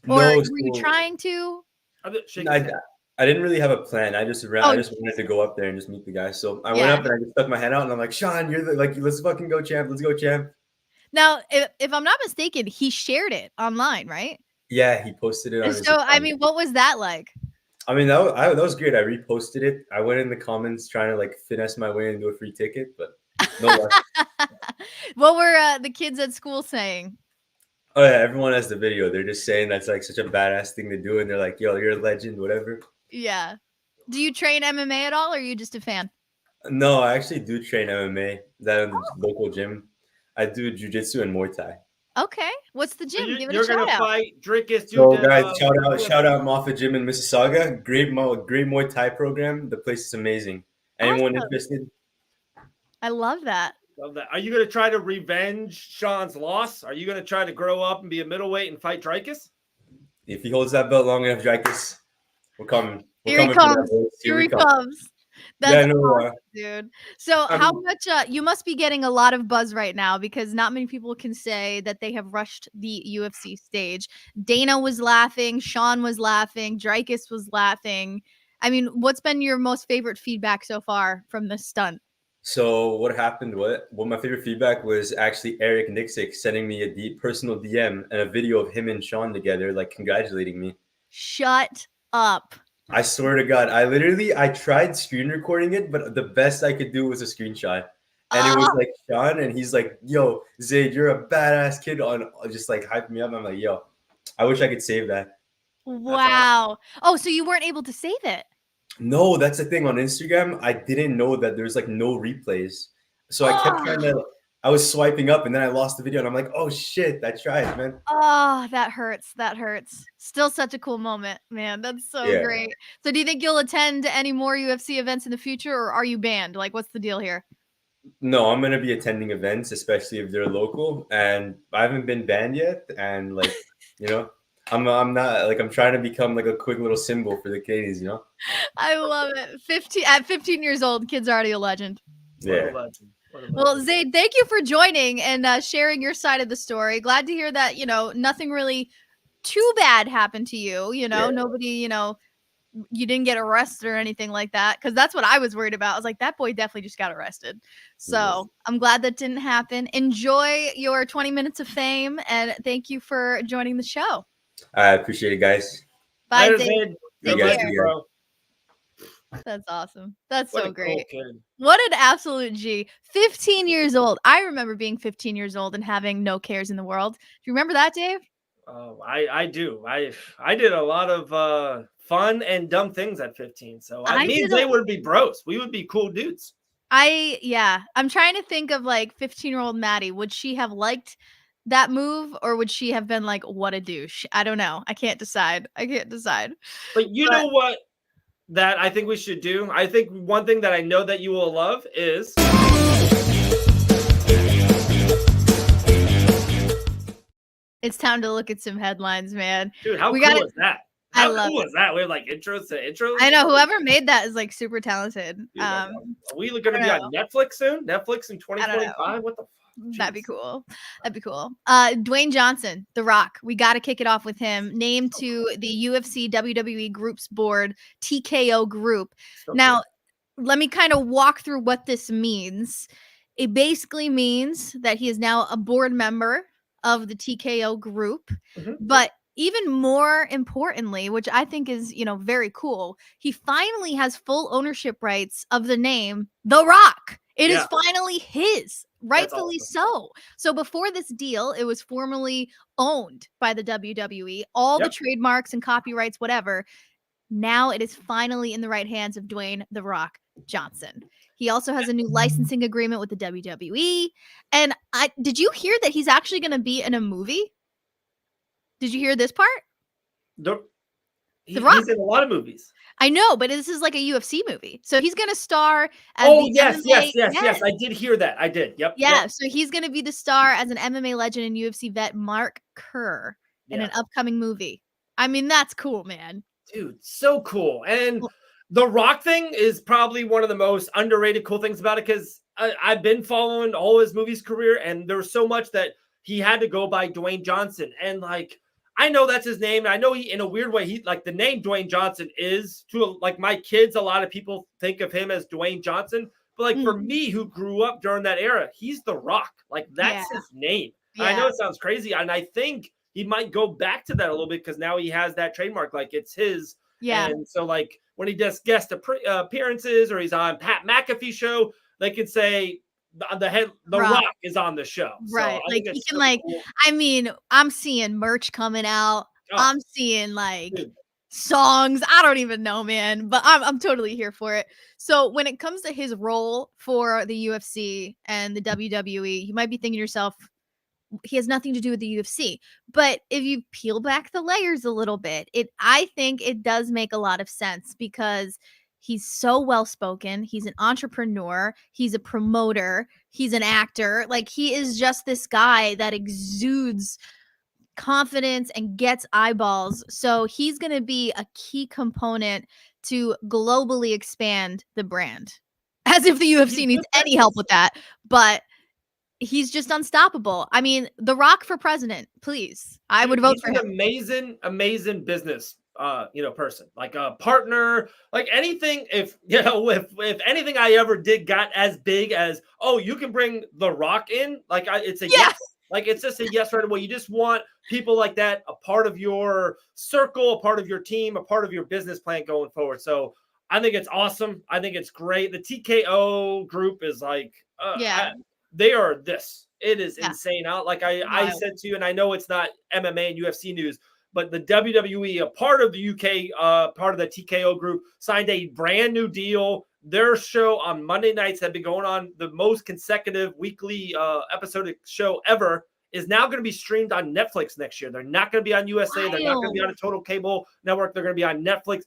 Or No, were you trying to? I I didn't really have a plan. I just ran. Oh, I just wanted to go up there and just meet the guy. So I went yeah. up and I just stuck my hand out and I'm like, Sean, you're the like, let's fucking go, champ. Let's go, champ. Now, if I'm not mistaken, he shared it online, right? Yeah, he posted it on his So, I account. mean, what was that like? I mean, that was great. I reposted it. I went in the comments trying to like finesse my way into a free ticket, but no luck. What were the kids at school saying? Oh yeah, everyone has the video. They're just saying that's like such a badass thing to do, and they're like, "Yo, you're a legend," whatever. Yeah. Do you train MMA at all, or are you just a fan? No, I actually do train MMA. That in the local gym. I do jujitsu and Muay Thai. Okay. What's the So gym? Give it a you're shout gonna out. fight Drickus, So dude. guys, shout out Mafia Gym in Mississauga. Great Muay Thai program. The place is amazing. Anyone Awesome. interested? I love that. Love that. Are you gonna try to revenge Sean's loss? Are you gonna try to grow up and be a middleweight and fight Dricus? If he holds that belt long enough, Dricus, we're coming. We're Here he coming for that, comes. boys. Here he we come. comes. That's Yeah, no, awesome, dude. So I how mean- much you must be getting a lot of buzz right now because not many people can say that they have rushed the UFC stage. Dana was laughing, Sean was laughing, Dricus was laughing. I mean, what's been your most favorite feedback so far from this stunt? So what happened? What my favorite feedback was actually Eric Nixick sending me a personal DM and a video of him and Sean together, like congratulating me. Shut up. I swear to God, I tried screen recording it, but the best I could do was a screenshot. And it was like Sean, and he's like, "Yo, Zayd, you're a badass kid," on just like hyping me up. I'm like, "Yo, I wish I could save that." Wow. Oh, so you weren't able to save it? No, that's the thing on Instagram. I didn't know that there's like no replays, so I kept trying to. I was swiping up, and then I lost the video, and I'm like, "Oh shit, I tried, man." Oh, that hurts. That hurts. Still such a cool moment, man. That's so Yeah. great. So do you think you'll attend any more UFC events in the future or are you banned? Like what's the deal here? No, I'm gonna be attending events, especially if they're local, and I haven't been banned yet. And like, you know, I'm not like I'm trying to become like a quick little symbol for the Canadians, you know. I love it. 15 years old, kid's already a legend. Yeah. Well, Zayd, thank you for joining and sharing your side of the story. Glad to hear that, nothing really too bad happened to you. Nobody, you didn't get arrested or anything like that. Cause that's what I was worried about. I was like, that boy definitely just got arrested. So I'm glad that didn't happen. Enjoy your 20 minutes of fame. And thank you for joining the show. I appreciate it, guys. Bye, Later, Zayd. Zayd. Take You're a care. legend, bro. That's awesome. That's What so a great. cool kid. What an absolute G. 15 years old. I remember being 15 years old and having no cares in the world. Do you remember that, Dave? Oh, I do. I did a lot of fun and dumb things at 15. So me and Zay would be bros. We would be cool dudes. I'm trying to think of like 15-year-old Maddie. Would she have liked that move or would she have been like, what a douche? I don't know. I can't decide. But you know what that I think we should do? I think one thing that I know that you will love is it's time to look at some headlines, man. dude, how We cool gotta- is that? I How love cool it. is that? We have like intros to intros. I know whoever made that is like super talented. Dude, are we going to I be don't on Netflix soon? Netflix in I don't know. 2025? What the fuck? That'd be Jeez. cool. Dwayne Johnson, The Rock. We got to kick it off with him. Named to the UFC WWE Groups Board, TKO Group. So Now, let me kind of walk through what this means. It basically means that he is now a board member of the TKO Group. Mhm. But even more importantly, which I think is, very cool, he finally has full ownership rights of the name The Rock. It is Yeah. finally his, rightfully awesome. so. Before this deal, it was formerly owned by the WWE, all the Yep. trademarks and copyrights, whatever. Now it is finally in the right hands of Dwayne The Rock Johnson. He also has a new licensing agreement with the WWE. And did you hear that he's actually going to be in a movie? Did you hear this part? He's Rock. in a lot of movies. I know, but this is like a UFC movie. So he's going to star as Oh, the yes, MMA yes. I did hear that. I did. Yep. Yeah, Yep. so he's going to be the star as an MMA legend and UFC vet Mark Kerr in Yeah. an upcoming movie. I mean, that's cool, man. Dude, so cool. And the Rock thing is probably one of the most underrated cool things about it because I've been following all his movies career and there's so much that he had to go by Dwayne Johnson. And like, I know that's his name. And I know he, in a weird way, he like the name Dwayne Johnson is to like my kids. A lot of people think of him as Dwayne Johnson, but like for me, who grew up during that era, he's The Rock. Like that's his name. Yeah. I know it sounds crazy, and I think he might go back to that a little bit because now he has that trademark. Like it's his. Yeah. And so like when he does guest appearances or he's on Pat McAfee show, they could say the Rock is on the show. Right. So like he can like, cool. I mean, I'm seeing merch coming out. Oh, I'm seeing like songs. I don't even know, man, but I'm totally here for it. So when it comes to his role for the UFC and the WWE, you might be thinking to yourself, he has nothing to do with the UFC. But if you peel back the layers a little bit, I think it does make a lot of sense because he's so well-spoken. He's an entrepreneur. He's a promoter. He's an actor. Like he is just this guy that exudes confidence and gets eyeballs. So he's going to be a key component to globally expand the brand. As if the UFC needs any help with that. But he's just unstoppable. I mean, The Rock for president, please. I would vote for him. Amazing business, person, like a partner, like anything. If anything I ever did got as big as, oh, you can bring The Rock in, like it's a yes. Like it's just a yes right away. You just want people like that, a part of your circle, a part of your team, a part of your business plan going forward. So I think it's awesome. I think it's great. The TKO group is like, they are this. It is insane out. Like I said to you, and I know it's not MMA and UFC news, but the WWE, a part of the UK, part of the TKO group, signed a brand new deal. Their show on Monday nights have been going on the most consecutive weekly episodic show ever. Is now going to be streamed on Netflix next year. They're not going to be on USA. They're not going to be on a total cable network. They're going to be on Netflix.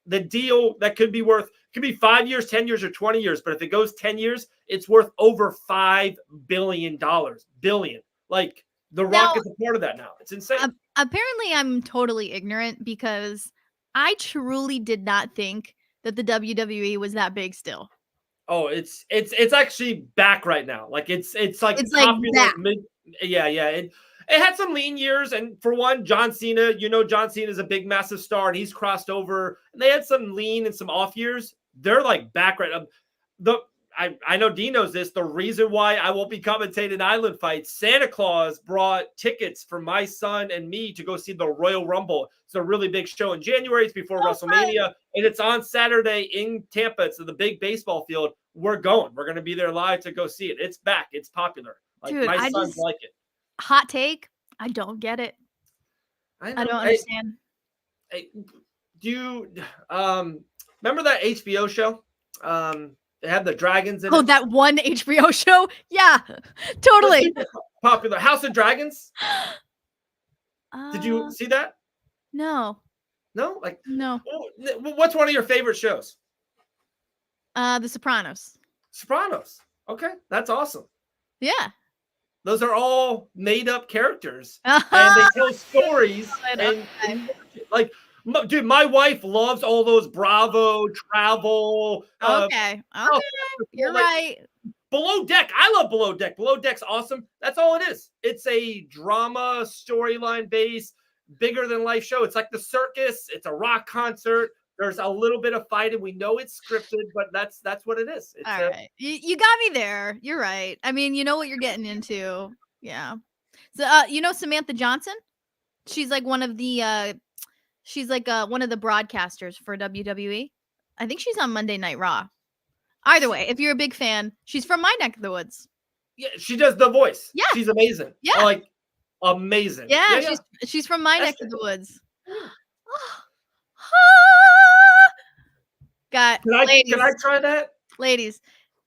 The deal that could be 5 years, 10 years, or 20 years. But if it goes 10 years, it's worth over $5 billion. Like The Rock is a part of that now. It's insane. Apparently, I'm totally ignorant because I truly did not think that the WWE was that big still. Oh, it's actually back right now. Like it's like popular. It had some lean years, and for one, John Cena, John Cena is a big, massive star, and he's crossed over. And they had some lean and some off years. They're like back right up. I know Dean knows this. The reason why I won't be commentating Island fights, Santa Claus brought tickets for my son and me to go see the Royal Rumble. It's a really big show in January. It's before WrestleMania, and it's on Saturday in Tampa. It's the big baseball field. We're going. We're going to be there live to go see it. It's back. It's popular. Like dude, my sons like it. Hot take. I don't get it. I don't understand. Hey, do you remember that HBO show? They had the dragons in it. Oh, that one HBO show? Yeah, totally. Popular. House of Dragons? Did you see that? No. No? Like no. What's one of your favorite shows? The Sopranos. Sopranos. Okay, that's awesome. Yeah. Those are all made up characters, and they tell stories. And like, dude, my wife loves all those Bravo, Travel. Okay, you're right. Below Deck. I love Below Deck. Below Deck's awesome. That's all it is. It's a drama, storyline based, bigger than life show. It's like the circus. It's a rock concert. There's a little bit of fighting. We know it's scripted, but that's what it is. It's all right. You got me there. You're right. I mean, you know what you're getting into. Yeah. So, Samantha Johnson? She's like one of the one of the broadcasters for WWE. I think she's on Monday Night Raw. Either way, if you're a big fan, she's from my neck of the woods. Yeah, she does the voice. Yeah. She's amazing. Yeah. Amazing. Yeah, she's from my neck of the woods. Can I try that? Ladies,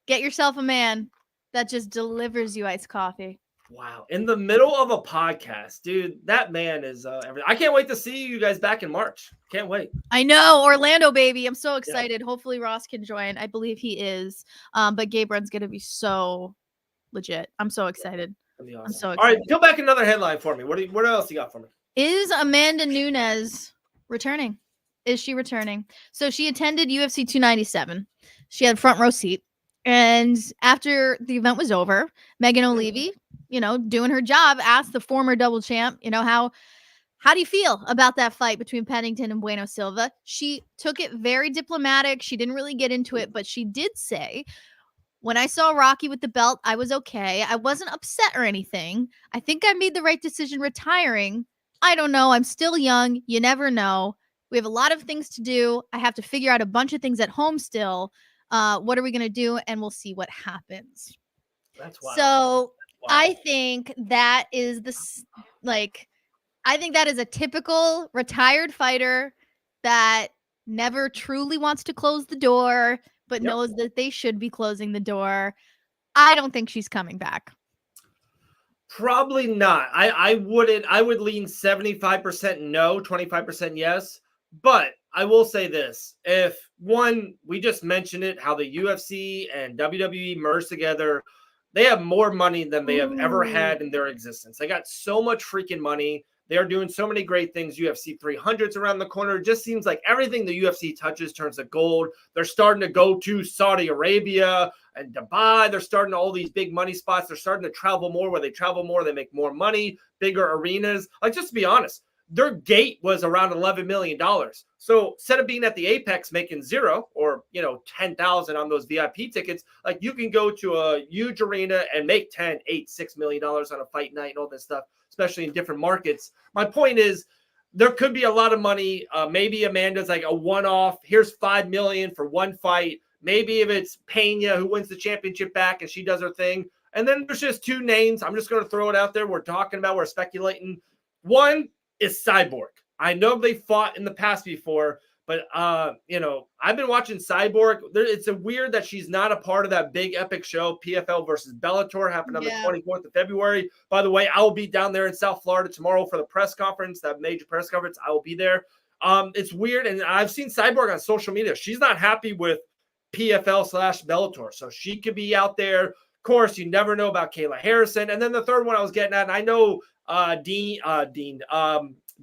get yourself a man that just delivers you iced coffee. Wow. In the middle of a podcast, dude, that man is everything. I can't wait to see you guys back in March. Can't wait. I know. Orlando, baby. I'm so excited. Yeah. Hopefully Ross can join. I believe he is. But Gabe Run's going to be so legit. I'm so excited. Awesome. I'm so excited. All right, go back another headline for me. What else you got for me? Is Amanda Nunes returning? Is she returning? So she attended UFC 297. She had front row seat. And after the event was over, Megan O'Leary, doing her job, asked the former double champ, How do you feel about that fight between Pennington and Bueno Silva? She took it very diplomatic. She didn't really get into it, but she did say, when I saw Rocky with the belt, I was okay. I wasn't upset or anything. I think I made the right decision retiring. I don't know. I'm still young. You never know. We have a lot of things to do. I have to figure out a bunch of things at home still. What are we going to do? And we'll see what happens. That's wild. So That's wild. I think that is I think that is a typical retired fighter that never truly wants to close the door, but knows that they should be closing the door. I don't think she's coming back. Probably not. I wouldn't. I would lean 75% no, 25% yes. But I will say this. If one, we just mentioned it, how the UFC and WWE merged together, they have more money than they have ever had in their existence. They got so much freaking money. They are doing so many great things. UFC 300's around the corner. It just seems like everything the UFC touches turns to gold. They're starting to go to Saudi Arabia and Dubai. They're starting to all these big money spots. They're starting to travel more. Where they travel more, they make more money, bigger arenas. Like, just to be honest, their gate was around $11 million. So instead of being at the Apex making zero or, 10,000 on those VIP tickets, like, you can go to a huge arena and make 10, 8, $6 million on a fight night and all this stuff, especially in different markets. My point is, there could be a lot of money. Maybe Amanda's like a one-off. Here's $5 million for one fight. Maybe if it's Pena who wins the championship back and she does her thing. And then there's just two names. I'm just going to throw it out there. We're speculating. One is Cyborg. I know they fought in the past before, but I've been watching Cyborg. It's weird that she's not a part of that big epic show, PFL versus Bellator, happened on the 24th of February. By the way, I will be down there in South Florida tomorrow for the press conference, that major press conference. I will be there. It's weird, and I've seen Cyborg on social media. She's not happy with PFL/Bellator, so she could be out there. Of course, you never know about Kayla Harrison. And then the third one I was getting at, and I know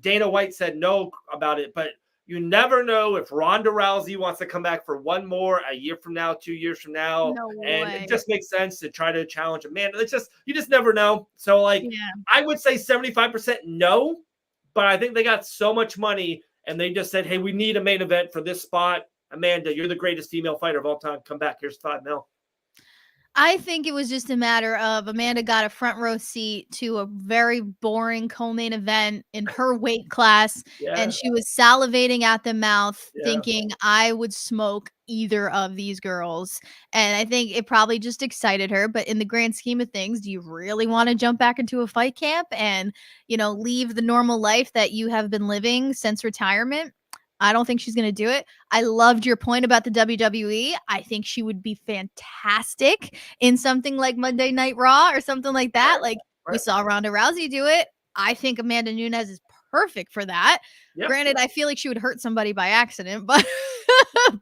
Dana White said no about it, but you never know if Ronda Rousey wants to come back for one more a year from now, 2 years from now. No and way. It just makes sense to try to challenge Amanda. You just never know. So I would say 75% no, but I think they got so much money and they just said, hey, we need a main event for this spot. Amanda, you're the greatest female fighter of all time. Come back. Here's $5 million. I think it was just a matter of Amanda got a front row seat to a very boring co-main event in her weight class, and she was salivating at the mouth, thinking I would smoke either of these girls. And I think it probably just excited her. But in the grand scheme of things, do you really want to jump back into a fight camp and, leave the normal life that you have been living since retirement? I don't think she's going to do it. I loved your point about the WWE. I think she would be fantastic in something like Monday Night Raw or something like that. We saw Ronda Rousey do it. I think Amanda Nunes is perfect for that. Granted, I feel like she would hurt somebody by accident, but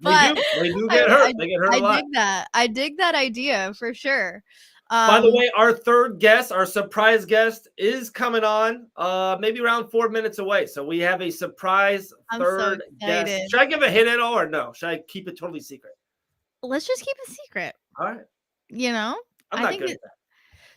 they do get hurt. They get hurt a lot. I dig that idea for sure. By the way, our third guest, our surprise guest, is coming on maybe around 4 minutes away. So we have a surprise third guest. Should I give a hint at all or no? Should I keep it totally secret? Let's just keep it secret. All right. I'm not good at that.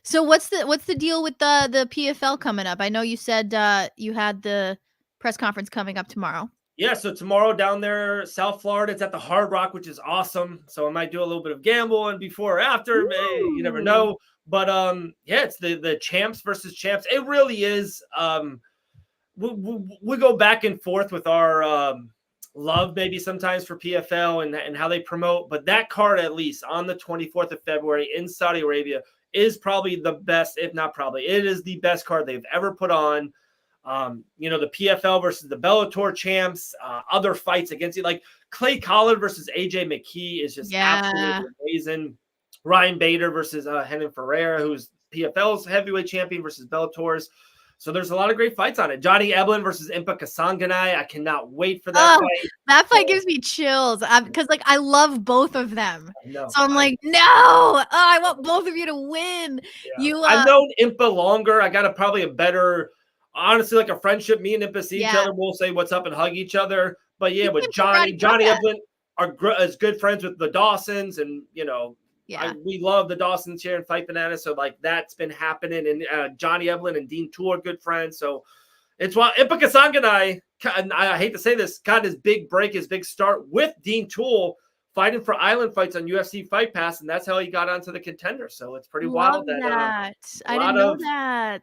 So what's the deal with the PFL coming up? I know you said you had the press conference coming up tomorrow. Yeah, so tomorrow down there, South Florida, it's at the Hard Rock, which is awesome. So I might do a little bit of gambling before or after. You never know. But it's the champs versus champs. It really is. We go back and forth with our love maybe sometimes for PFL and how they promote. But that card, at least on the 24th of February in Saudi Arabia, is probably the best, if not probably. It is the best card they've ever put on. The PFL versus the Bellator champs, other fights against it, like Clay Collin versus AJ McKee is just absolutely amazing. Ryan Bader versus Renan Ferreira, who's PFL's heavyweight champion versus Bellator's. So there's a lot of great fights on it. Johnny Eblen versus Impa Kasanganay. I cannot wait for that fight. That fight gives me chills because I love both of them. So I'm like, no, I want both of you to win. Yeah. I've known Impa longer. I got probably a better, honestly, like a friendship. Me and Impa see each other. We'll say what's up and hug each other. But with Johnny Eblen are as good friends with the Dawsons, and we love the Dawsons here in Fight Bananas. So that's been happening. And Johnny Eblen and Dean Toole are good friends. So It's why Ipika Sanganai, I hate to say this, got his big break, his big start with Dean Toole fighting for island fights on UFC Fight Pass, and that's how he got onto the Contender. So it's pretty wild that I didn't know that.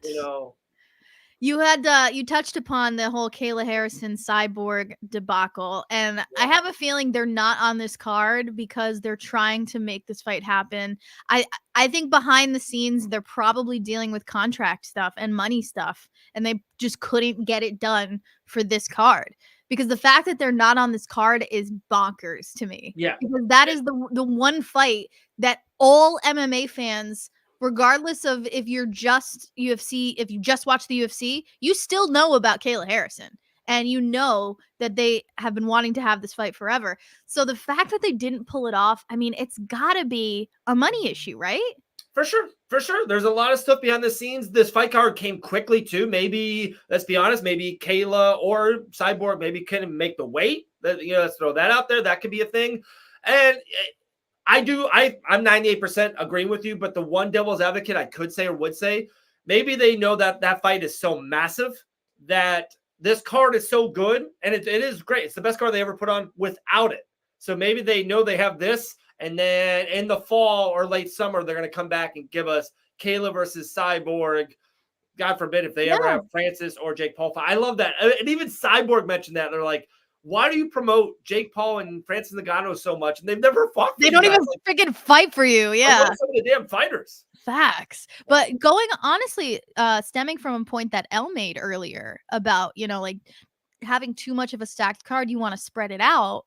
You had you touched upon the whole Kayla Harrison Cyborg debacle, and I have a feeling they're not on this card because they're trying to make this fight happen. I think behind the scenes they're probably dealing with contract stuff and money stuff, and they just couldn't get it done for this card. Because the fact that they're not on this card is bonkers to me. Yeah, because that is the one fight that all MMA fans, regardless of if you're just UFC, if you just watch the UFC, you still know about Kayla Harrison. And you know that they have been wanting to have this fight forever. So the fact that they didn't pull it off, I mean, it's got to be a money issue, right? For sure. There's a lot of stuff behind the scenes. This fight card came quickly too. Maybe, let's be honest, maybe Kayla or Cyborg maybe couldn't make the weight. Let's throw that out there. That could be a thing. And I'm 98% agreeing with you, but the one devil's advocate I could say or would say, maybe they know that that fight is so massive that this card is so good, and it is great. It's the best card they ever put on without it. So maybe they know they have this, and then in the fall or late summer, they're going to come back and give us Kayla versus Cyborg. God forbid if they ever have Francis or Jake Paul. I love that. And even Cyborg mentioned that. They're like, why do you promote Jake Paul and Francis Ngannou so much? And they've never fought. They don't even freaking fight for you. Yeah. Some of the damn fighters. Facts. But going honestly, stemming from a point that Elle made earlier about, like having too much of a stacked card, you want to spread it out.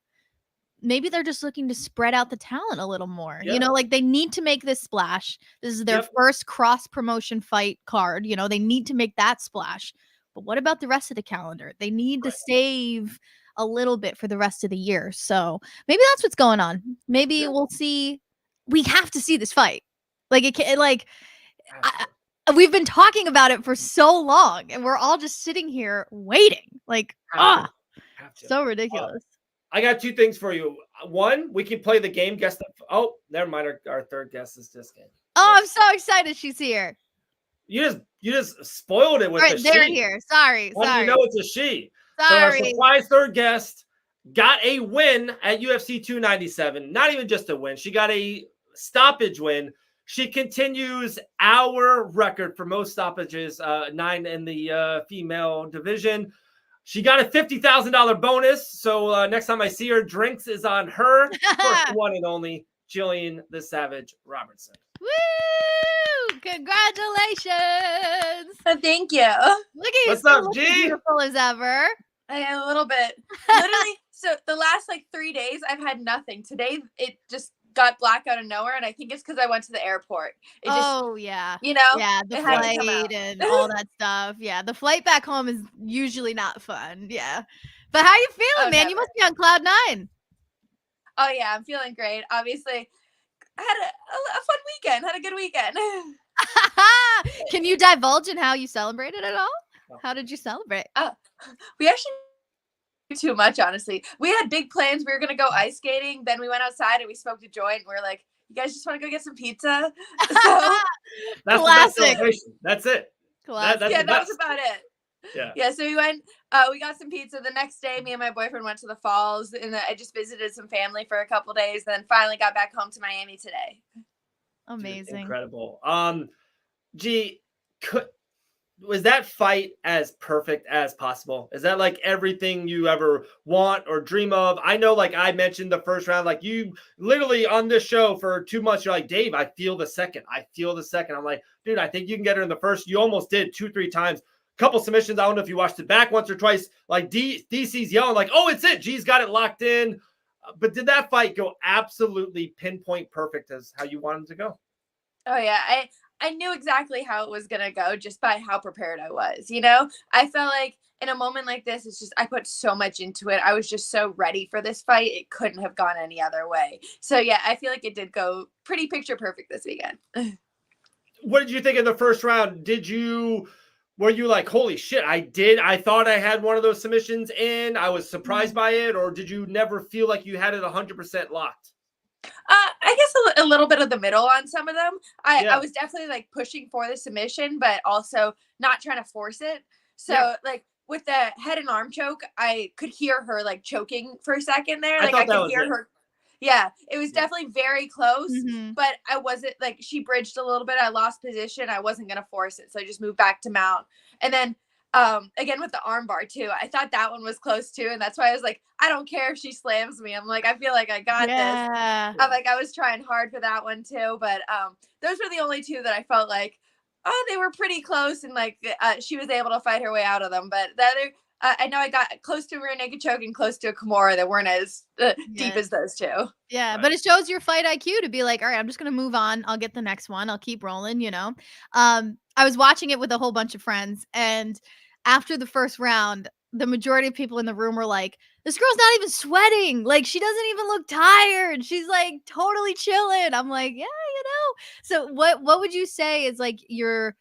Maybe they're just looking to spread out the talent a little more. Yeah. Like they need to make this splash. This is their first cross promotion fight card. They need to make that splash. But what about the rest of the calendar? They need to save a little bit for the rest of the year. So maybe that's what's going on. Maybe we'll see. We have to see this fight. We've been talking about it for so long, and we're all just sitting here waiting. So ridiculous. I got two things for you. One, we can play the game. Guess the. Oh, never mind. Our third guest is just game. Oh, I'm so excited she's here. You just spoiled it with the she. They're here. Sorry. You know it's a she. Sorry. So our surprise third guest got a win at UFC 297. Not even just a win. She got a stoppage win. She continues our record for most stoppages, 9 in the female division. She got a $50,000 bonus. So next time I see her, drinks is on her. First one and only, Jillian the Savage Robertson. Woo! Congratulations! Thank you. Look at you. What's up, G? Beautiful as ever. I am a little bit. Literally, so the last 3 days, I've had nothing. Today, it just got black out of nowhere, and I think it's because I went to the airport. Yeah. Yeah, the flight and all that stuff. Yeah, the flight back home is usually not fun. Yeah. But how you feeling, man? Never. You must be on cloud 9. Oh, yeah, I'm feeling great. Obviously, I had a fun weekend. Had a good weekend. Can you divulge in how you celebrated at all? How did you celebrate? We actually didn't do too much, honestly. We had big plans. We were going to go ice skating. Then we went outside and we smoked a joint. We were like, you guys just want to go get some pizza? So, that's classic. That's it. Classic. That was about it. Yeah. So we went, we got some pizza. The next day, me and my boyfriend went to the falls, and I just visited some family for a couple days, then finally got back home to Miami today. Amazing. Dude, incredible. G, was that fight as perfect as possible? Is that like everything you ever want or dream of? I know, I mentioned the first round, you literally on this show for 2 months, you're like, Dave, I feel the second. I'm like, dude, I think you can get her in the first. You almost did 2-3 times. Couple submissions. I don't know if you watched it back once or twice. DC's yelling oh, it's it. G's got it locked in. But did that fight go absolutely pinpoint perfect as how you wanted to go? Oh yeah, I knew exactly how it was gonna go just by how prepared I was. I felt like in a moment like this, it's just I put so much into it. I was just so ready for this fight. It couldn't have gone any other way. So yeah, I feel like it did go pretty picture perfect this weekend. What did you think in the first round? Were you like, holy shit, I thought I had one of those submissions in, I was surprised by it, or did you never feel like you had it 100% locked? I guess a little bit of the middle on some of them. I was definitely pushing for the submission, but also not trying to force it. So with the head and arm choke, I could hear her like choking for a second there. Like I thought that could was hear it. her. Yeah, it was definitely very close, Mhm. but I wasn't like, she bridged a little bit. I lost position. I wasn't going to force it. So I just moved back to mount. And then again with the arm bar too, I thought that one was close too. And that's why I was like, I don't care if she slams me. I'm like, I feel like I got this. Yeah. I'm like, I was trying hard for that one too. But those were the only two that I felt like, oh, they were pretty close. And like she was able to fight her way out of them. But the other, I know I got close to a rear naked choke and close to a Kimura that weren't as deep as those two. Yeah, Right. but it shows your fight IQ to be like, all right, I'm just gonna move on. I'll get the next one. I'll keep rolling, you know. I was watching it with a whole bunch of friends, and after the first round, the majority of people in the room were like, this girl's not even sweating. Like, she doesn't even look tired. She's like totally chilling. I'm like, yeah, you know. So what would you say is like your,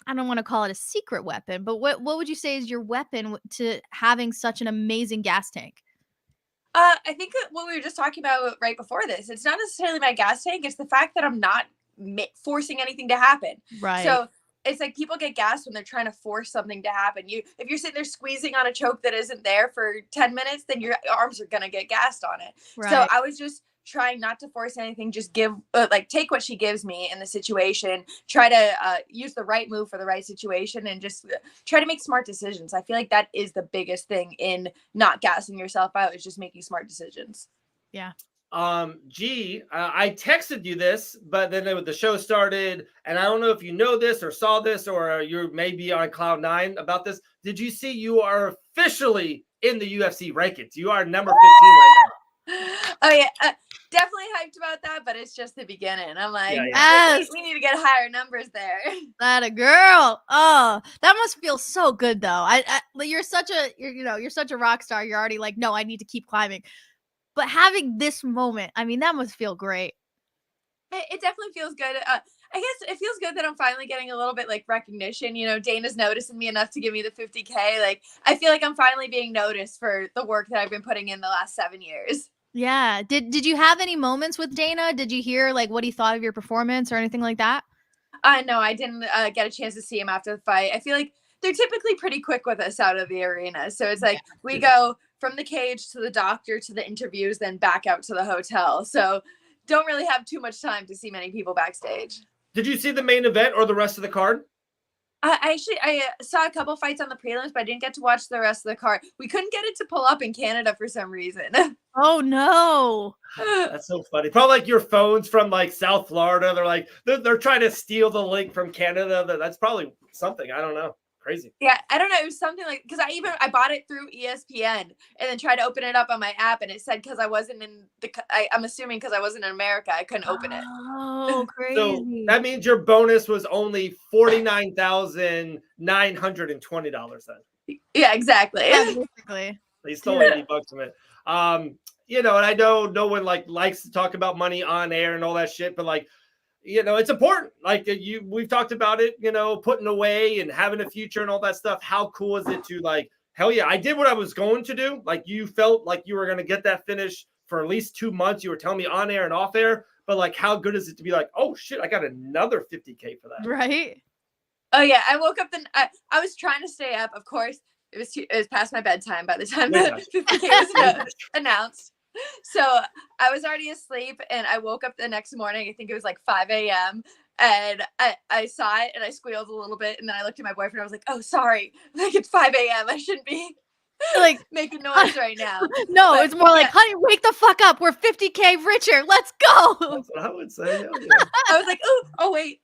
I don't want to call it a secret weapon, but what would you say is your weapon to having such an amazing gas tank? I think what we were just talking about right before this, it's not necessarily my gas tank. It's the fact that I'm not forcing anything to happen. Right. So it's like people get gassed when they're trying to force something to happen. If you're sitting there squeezing on a choke that isn't there for 10 minutes, then your arms are going to get gassed on it. Right. So I was just trying not to force anything, just give take what she gives me in the situation, try to use the right move for the right situation, and just try to make smart decisions. I feel like that is the biggest thing in not gassing yourself out, is just making smart decisions. Yeah. I texted you this, but then the show started, and I don't know if you know this or saw this, or you're maybe on cloud 9 about this. Did you see you are officially in the UFC rankings? You are number 15 right now. Oh yeah, definitely hyped about that, but it's just the beginning. I'm like, Yes. we need to get higher numbers there. That a girl. Oh, that must feel so good though. You're such a rock star. You're already like, no, I need to keep climbing. But having this moment, I mean, that must feel great. It definitely feels good. I guess it feels good that I'm finally getting a little bit like recognition. You know, Dana's noticing me enough to give me the 50K. Like, I feel like I'm finally being noticed for the work that I've been putting in the last 7 years. Yeah. Did you have any moments with Dana? Did you hear like what he thought of your performance or anything like that? No, I didn't get a chance to see him after the fight. I feel like they're typically pretty quick with us out of the arena. So it's like we go from the cage to the doctor to the interviews, then back out to the hotel. So don't really have too much time to see many people backstage. Did you see the main event or the rest of the card? I saw a couple fights on the prelims, but I didn't get to watch the rest of the card. We couldn't get it to pull up in Canada for some reason. Oh no. That's so funny. Probably like your phone's from like South Florida. They're like they're trying to steal the link from Canada. That's probably something. I don't know. Crazy. Yeah, I don't know. It was something like, because I bought it through ESPN and then tried to open it up on my app, and it said because I wasn't in I'm assuming because I wasn't in America, I couldn't open it. Oh, crazy. So that means your bonus was only $49,920 then. Yeah, exactly. Yeah, basically. They stole $80 from it. You know, and I know no one like likes to talk about money on air and all that shit, but like, you know, it's important. Like we've talked about it, you know, putting away and having a future and all that stuff. How cool is it to like, hell yeah, I did what I was going to do. Like you felt like you were going to get that finish for at least 2 months. You were telling me on air and off air, but like, how good is it to be like, oh shit, I got another 50K for that. Right. Oh yeah. I woke up I was trying to stay up. Of course, it was past my bedtime by the time the 50K was announced. So I was already asleep, and I woke up the next morning. I think it was like 5 a.m. And I saw it, and I squealed a little bit. And then I looked at my boyfriend. I was like, "Oh, sorry. Like it's 5 a.m. I shouldn't be like making noise right now." No, But, it's more like, honey, wake the fuck up. We're 50K richer. Let's go. That's what I would say. Hell yeah. I was like, "Oh wait."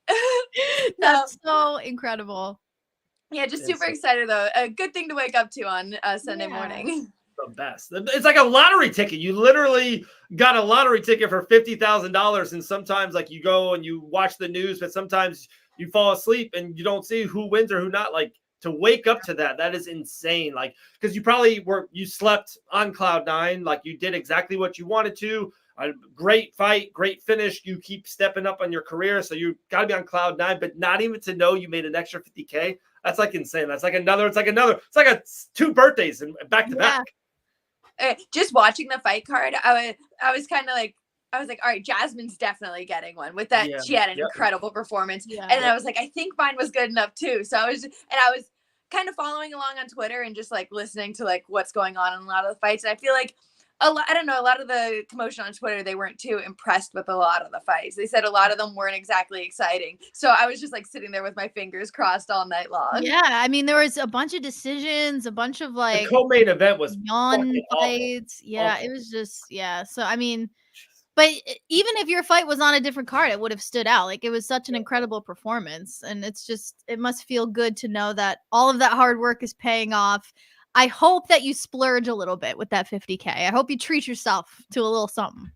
That's so incredible. Yeah, just super excited though. A good thing to wake up to on Sunday Yeah. morning. The best. It's like a lottery ticket. You literally got a lottery ticket for $50,000, and sometimes like you go and you watch the news, but sometimes you fall asleep and you don't see who wins or who not. Like to wake up to that is insane. Like because you slept on cloud 9, like you did exactly what you wanted to. A great fight, great finish. You keep stepping up on your career, so you got to be on cloud 9. But not even to know you made an extra 50K. That's like insane. That's like another. It's like 2 birthdays and back to back. Just watching the fight card, I was kind of like, I was like, all right, Jasmine's definitely getting one with that. She had an incredible performance. Yeah. And I was like, I think mine was good enough too. So I was kind of following along on Twitter and just like listening to like what's going on in a lot of the fights. And I feel like a lot of the commotion on Twitter, they weren't too impressed with a lot of the fights. They said a lot of them weren't exactly exciting. So I was just like sitting there with my fingers crossed all night long. Yeah, I mean, there was a bunch of decisions, a bunch of The like co-main event was yawn fucking awful. fights. Yeah, Awful. it was just so I mean, but even if your fight was on a different card, it would have stood out. Like it was such an incredible performance, and it must feel good to know that all of that hard work is paying off. I hope that you splurge a little bit with that 50K. I hope you treat yourself to a little something.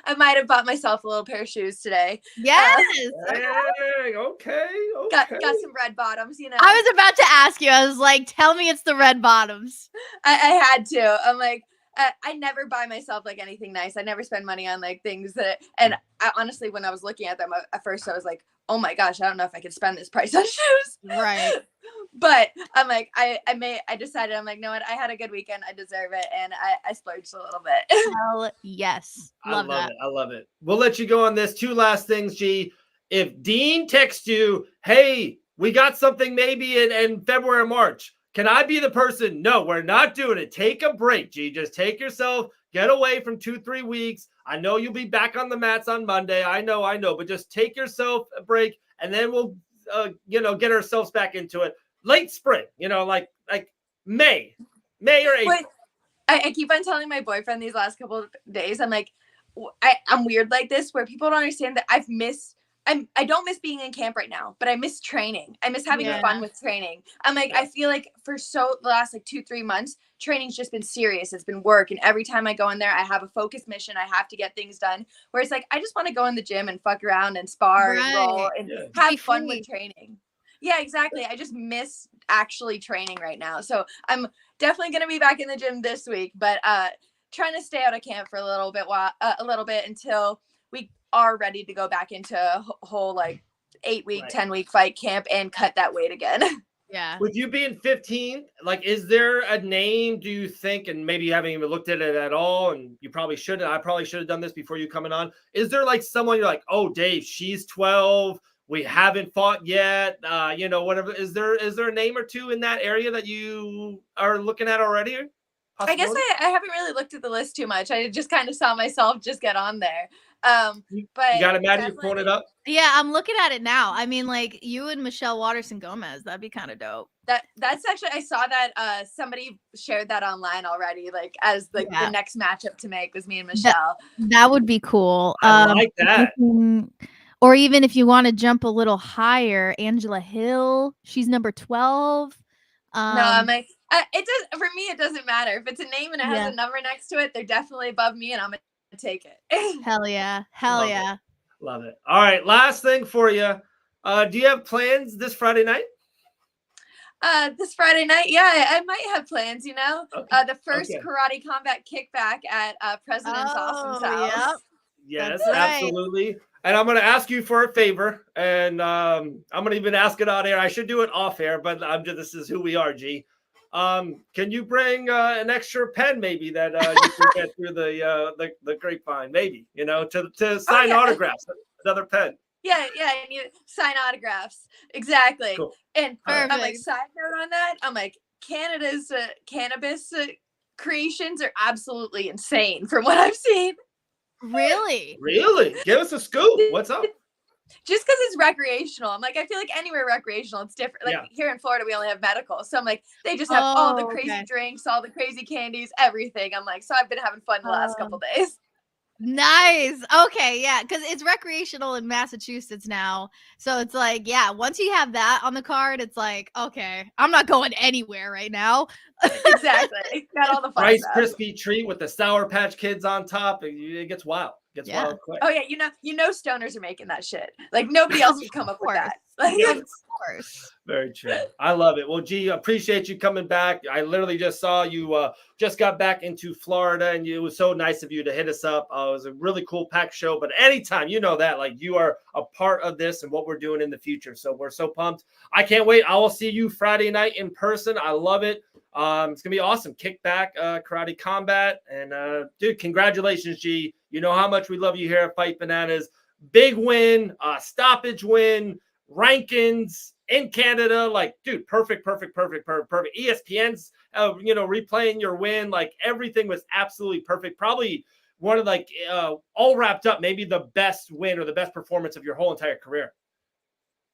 I might have bought myself a little pair of shoes today. Yes. Hey, okay. Got some red bottoms, you know. I was about to ask you. I was like, tell me it's the red bottoms. I had to. I'm like, I never buy myself like anything nice. I never spend money on like things that, and I honestly, when I was looking at them at first, I was like, oh my gosh, I don't know if I could spend this price on shoes. Right. But I'm like, I decided, I'm like, no, what? I had a good weekend. I deserve it. And I splurged a little bit. Hell yes. Love that. I love it. We'll let you go on this. Two last things, G. If Dean texts you, hey, we got something maybe in February or March, can I be the person? No, we're not doing it. Take a break, G. Just take yourself, get away from 2-3 weeks. I know you'll be back on the mats on Monday. I know. But just take yourself a break, and then we'll, get ourselves back into it. Late spring, like May or April. But I keep on telling my boyfriend these last couple of days, I'm like, I'm weird like this, where people don't understand that I don't miss being in camp right now, but I miss training. I miss having fun with training. I'm like, I feel like for the last like 2-3 months, training's just been serious. It's been work. And every time I go in there, I have a focused mission. I have to get things done. Whereas like, I just want to go in the gym and fuck around and spar and roll and have fun with training. Yeah, exactly. I just miss actually training right now. So I'm definitely going to be back in the gym this week, but trying to stay out of camp for a little bit until we are ready to go back into a whole like 8-week, 10-week fight camp and cut that weight again. Yeah. With you being 15, like, is there a name, do you think, and maybe you haven't even looked at it at all, and you probably should, I probably should have done this before you coming on. Is there like someone you're like, oh, Dave, she's 12. We haven't fought yet. Whatever. Is there a name or two in that area that you are looking at already? I guess I haven't really looked at the list too much. I just kind of saw myself just get on there. But you got it, Maddie. You're pulling it up. Yeah, I'm looking at it now. I mean, like you and Michelle Watterson Gomez. That'd be kind of dope. That's actually, I saw that somebody shared that online already. Like as the next matchup to make was me and Michelle. That would be cool. I like that. Or even if you want to jump a little higher, Angela Hill. She's number 12. No, I'm like, it does for me. It doesn't matter if it's a name and it has a number next to it. They're definitely above me, and I'm gonna take it. Hell yeah. Love it. All right, last thing for you. Do you have plans this Friday night? This Friday night, I might have plans. Okay. The first karate combat kickback at President's Awesome's house. Yep. Yes, absolutely. And I'm going to ask you for a favor, and I'm going to even ask it on air. I should do it off air, but this is who we are, G. Can you bring an extra pen, maybe, that you can get through the grapevine, maybe, to sign autographs, another pen. Yeah, and you sign autographs. Exactly. Cool. And I'm like, side note on that, I'm like, Canada's cannabis creations are absolutely insane from what I've seen. Really? Give us a scoop. What's up? Just because it's recreational. I'm like, I feel like anywhere recreational, it's different. Like here in Florida, we only have medical. So I'm like, they just have all the crazy drinks, all the crazy candies, everything. I'm like, so I've been having fun the last couple days. Nice. Okay, yeah, because it's recreational in Massachusetts now. So it's like, once you have that on the card, it's like, okay, I'm not going anywhere right now. Exactly. Got all the fun Rice stuff. Krispie treat with the Sour Patch Kids on top. It gets wild. Wild quick. Oh yeah, you know stoners are making that shit. Like nobody else would come up with that. Like, of course. Very true. I love it. Well, G, appreciate you coming back. I literally just saw you just got back into Florida, and it was so nice of you to hit us up. It was a really cool packed show. But anytime, that, like, you are a part of this and what we're doing in the future. So we're so pumped. I can't wait. I will see you Friday night in person. I love it. It's gonna be awesome. Kickback karate combat, and dude, congratulations, G. You know how much we love you here at Fight Bananas. Big win, stoppage win, rankings, in Canada. Like, dude, perfect. ESPN's, replaying your win. Like, everything was absolutely perfect. Probably one of all wrapped up, maybe the best win or the best performance of your whole entire career.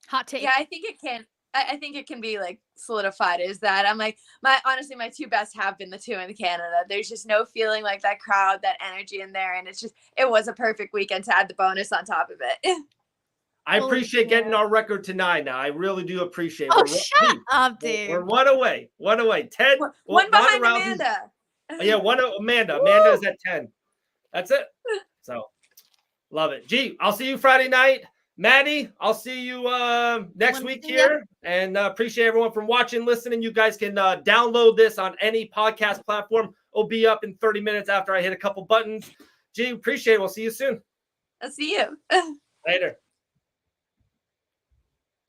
Hot take. Yeah, I think it can. I think it can be like solidified is that I'm like honestly my two best have been the two in Canada. There's just no feeling like that crowd, that energy in there, and it was a perfect weekend to add the bonus on top of it. I appreciate getting our record to 9 now. I really do appreciate it. Oh, shut up, Dave. We're one away. 10. One behind Amanda. Yeah, Amanda. Amanda is at 10. That's it. So love it. G, I'll see you Friday night. Maddie, I'll see you next week here. And appreciate everyone from watching, listening. You guys can download this on any podcast platform. It'll be up in 30 minutes after I hit a couple buttons. G, appreciate it. We'll see you soon. I'll see you. Later.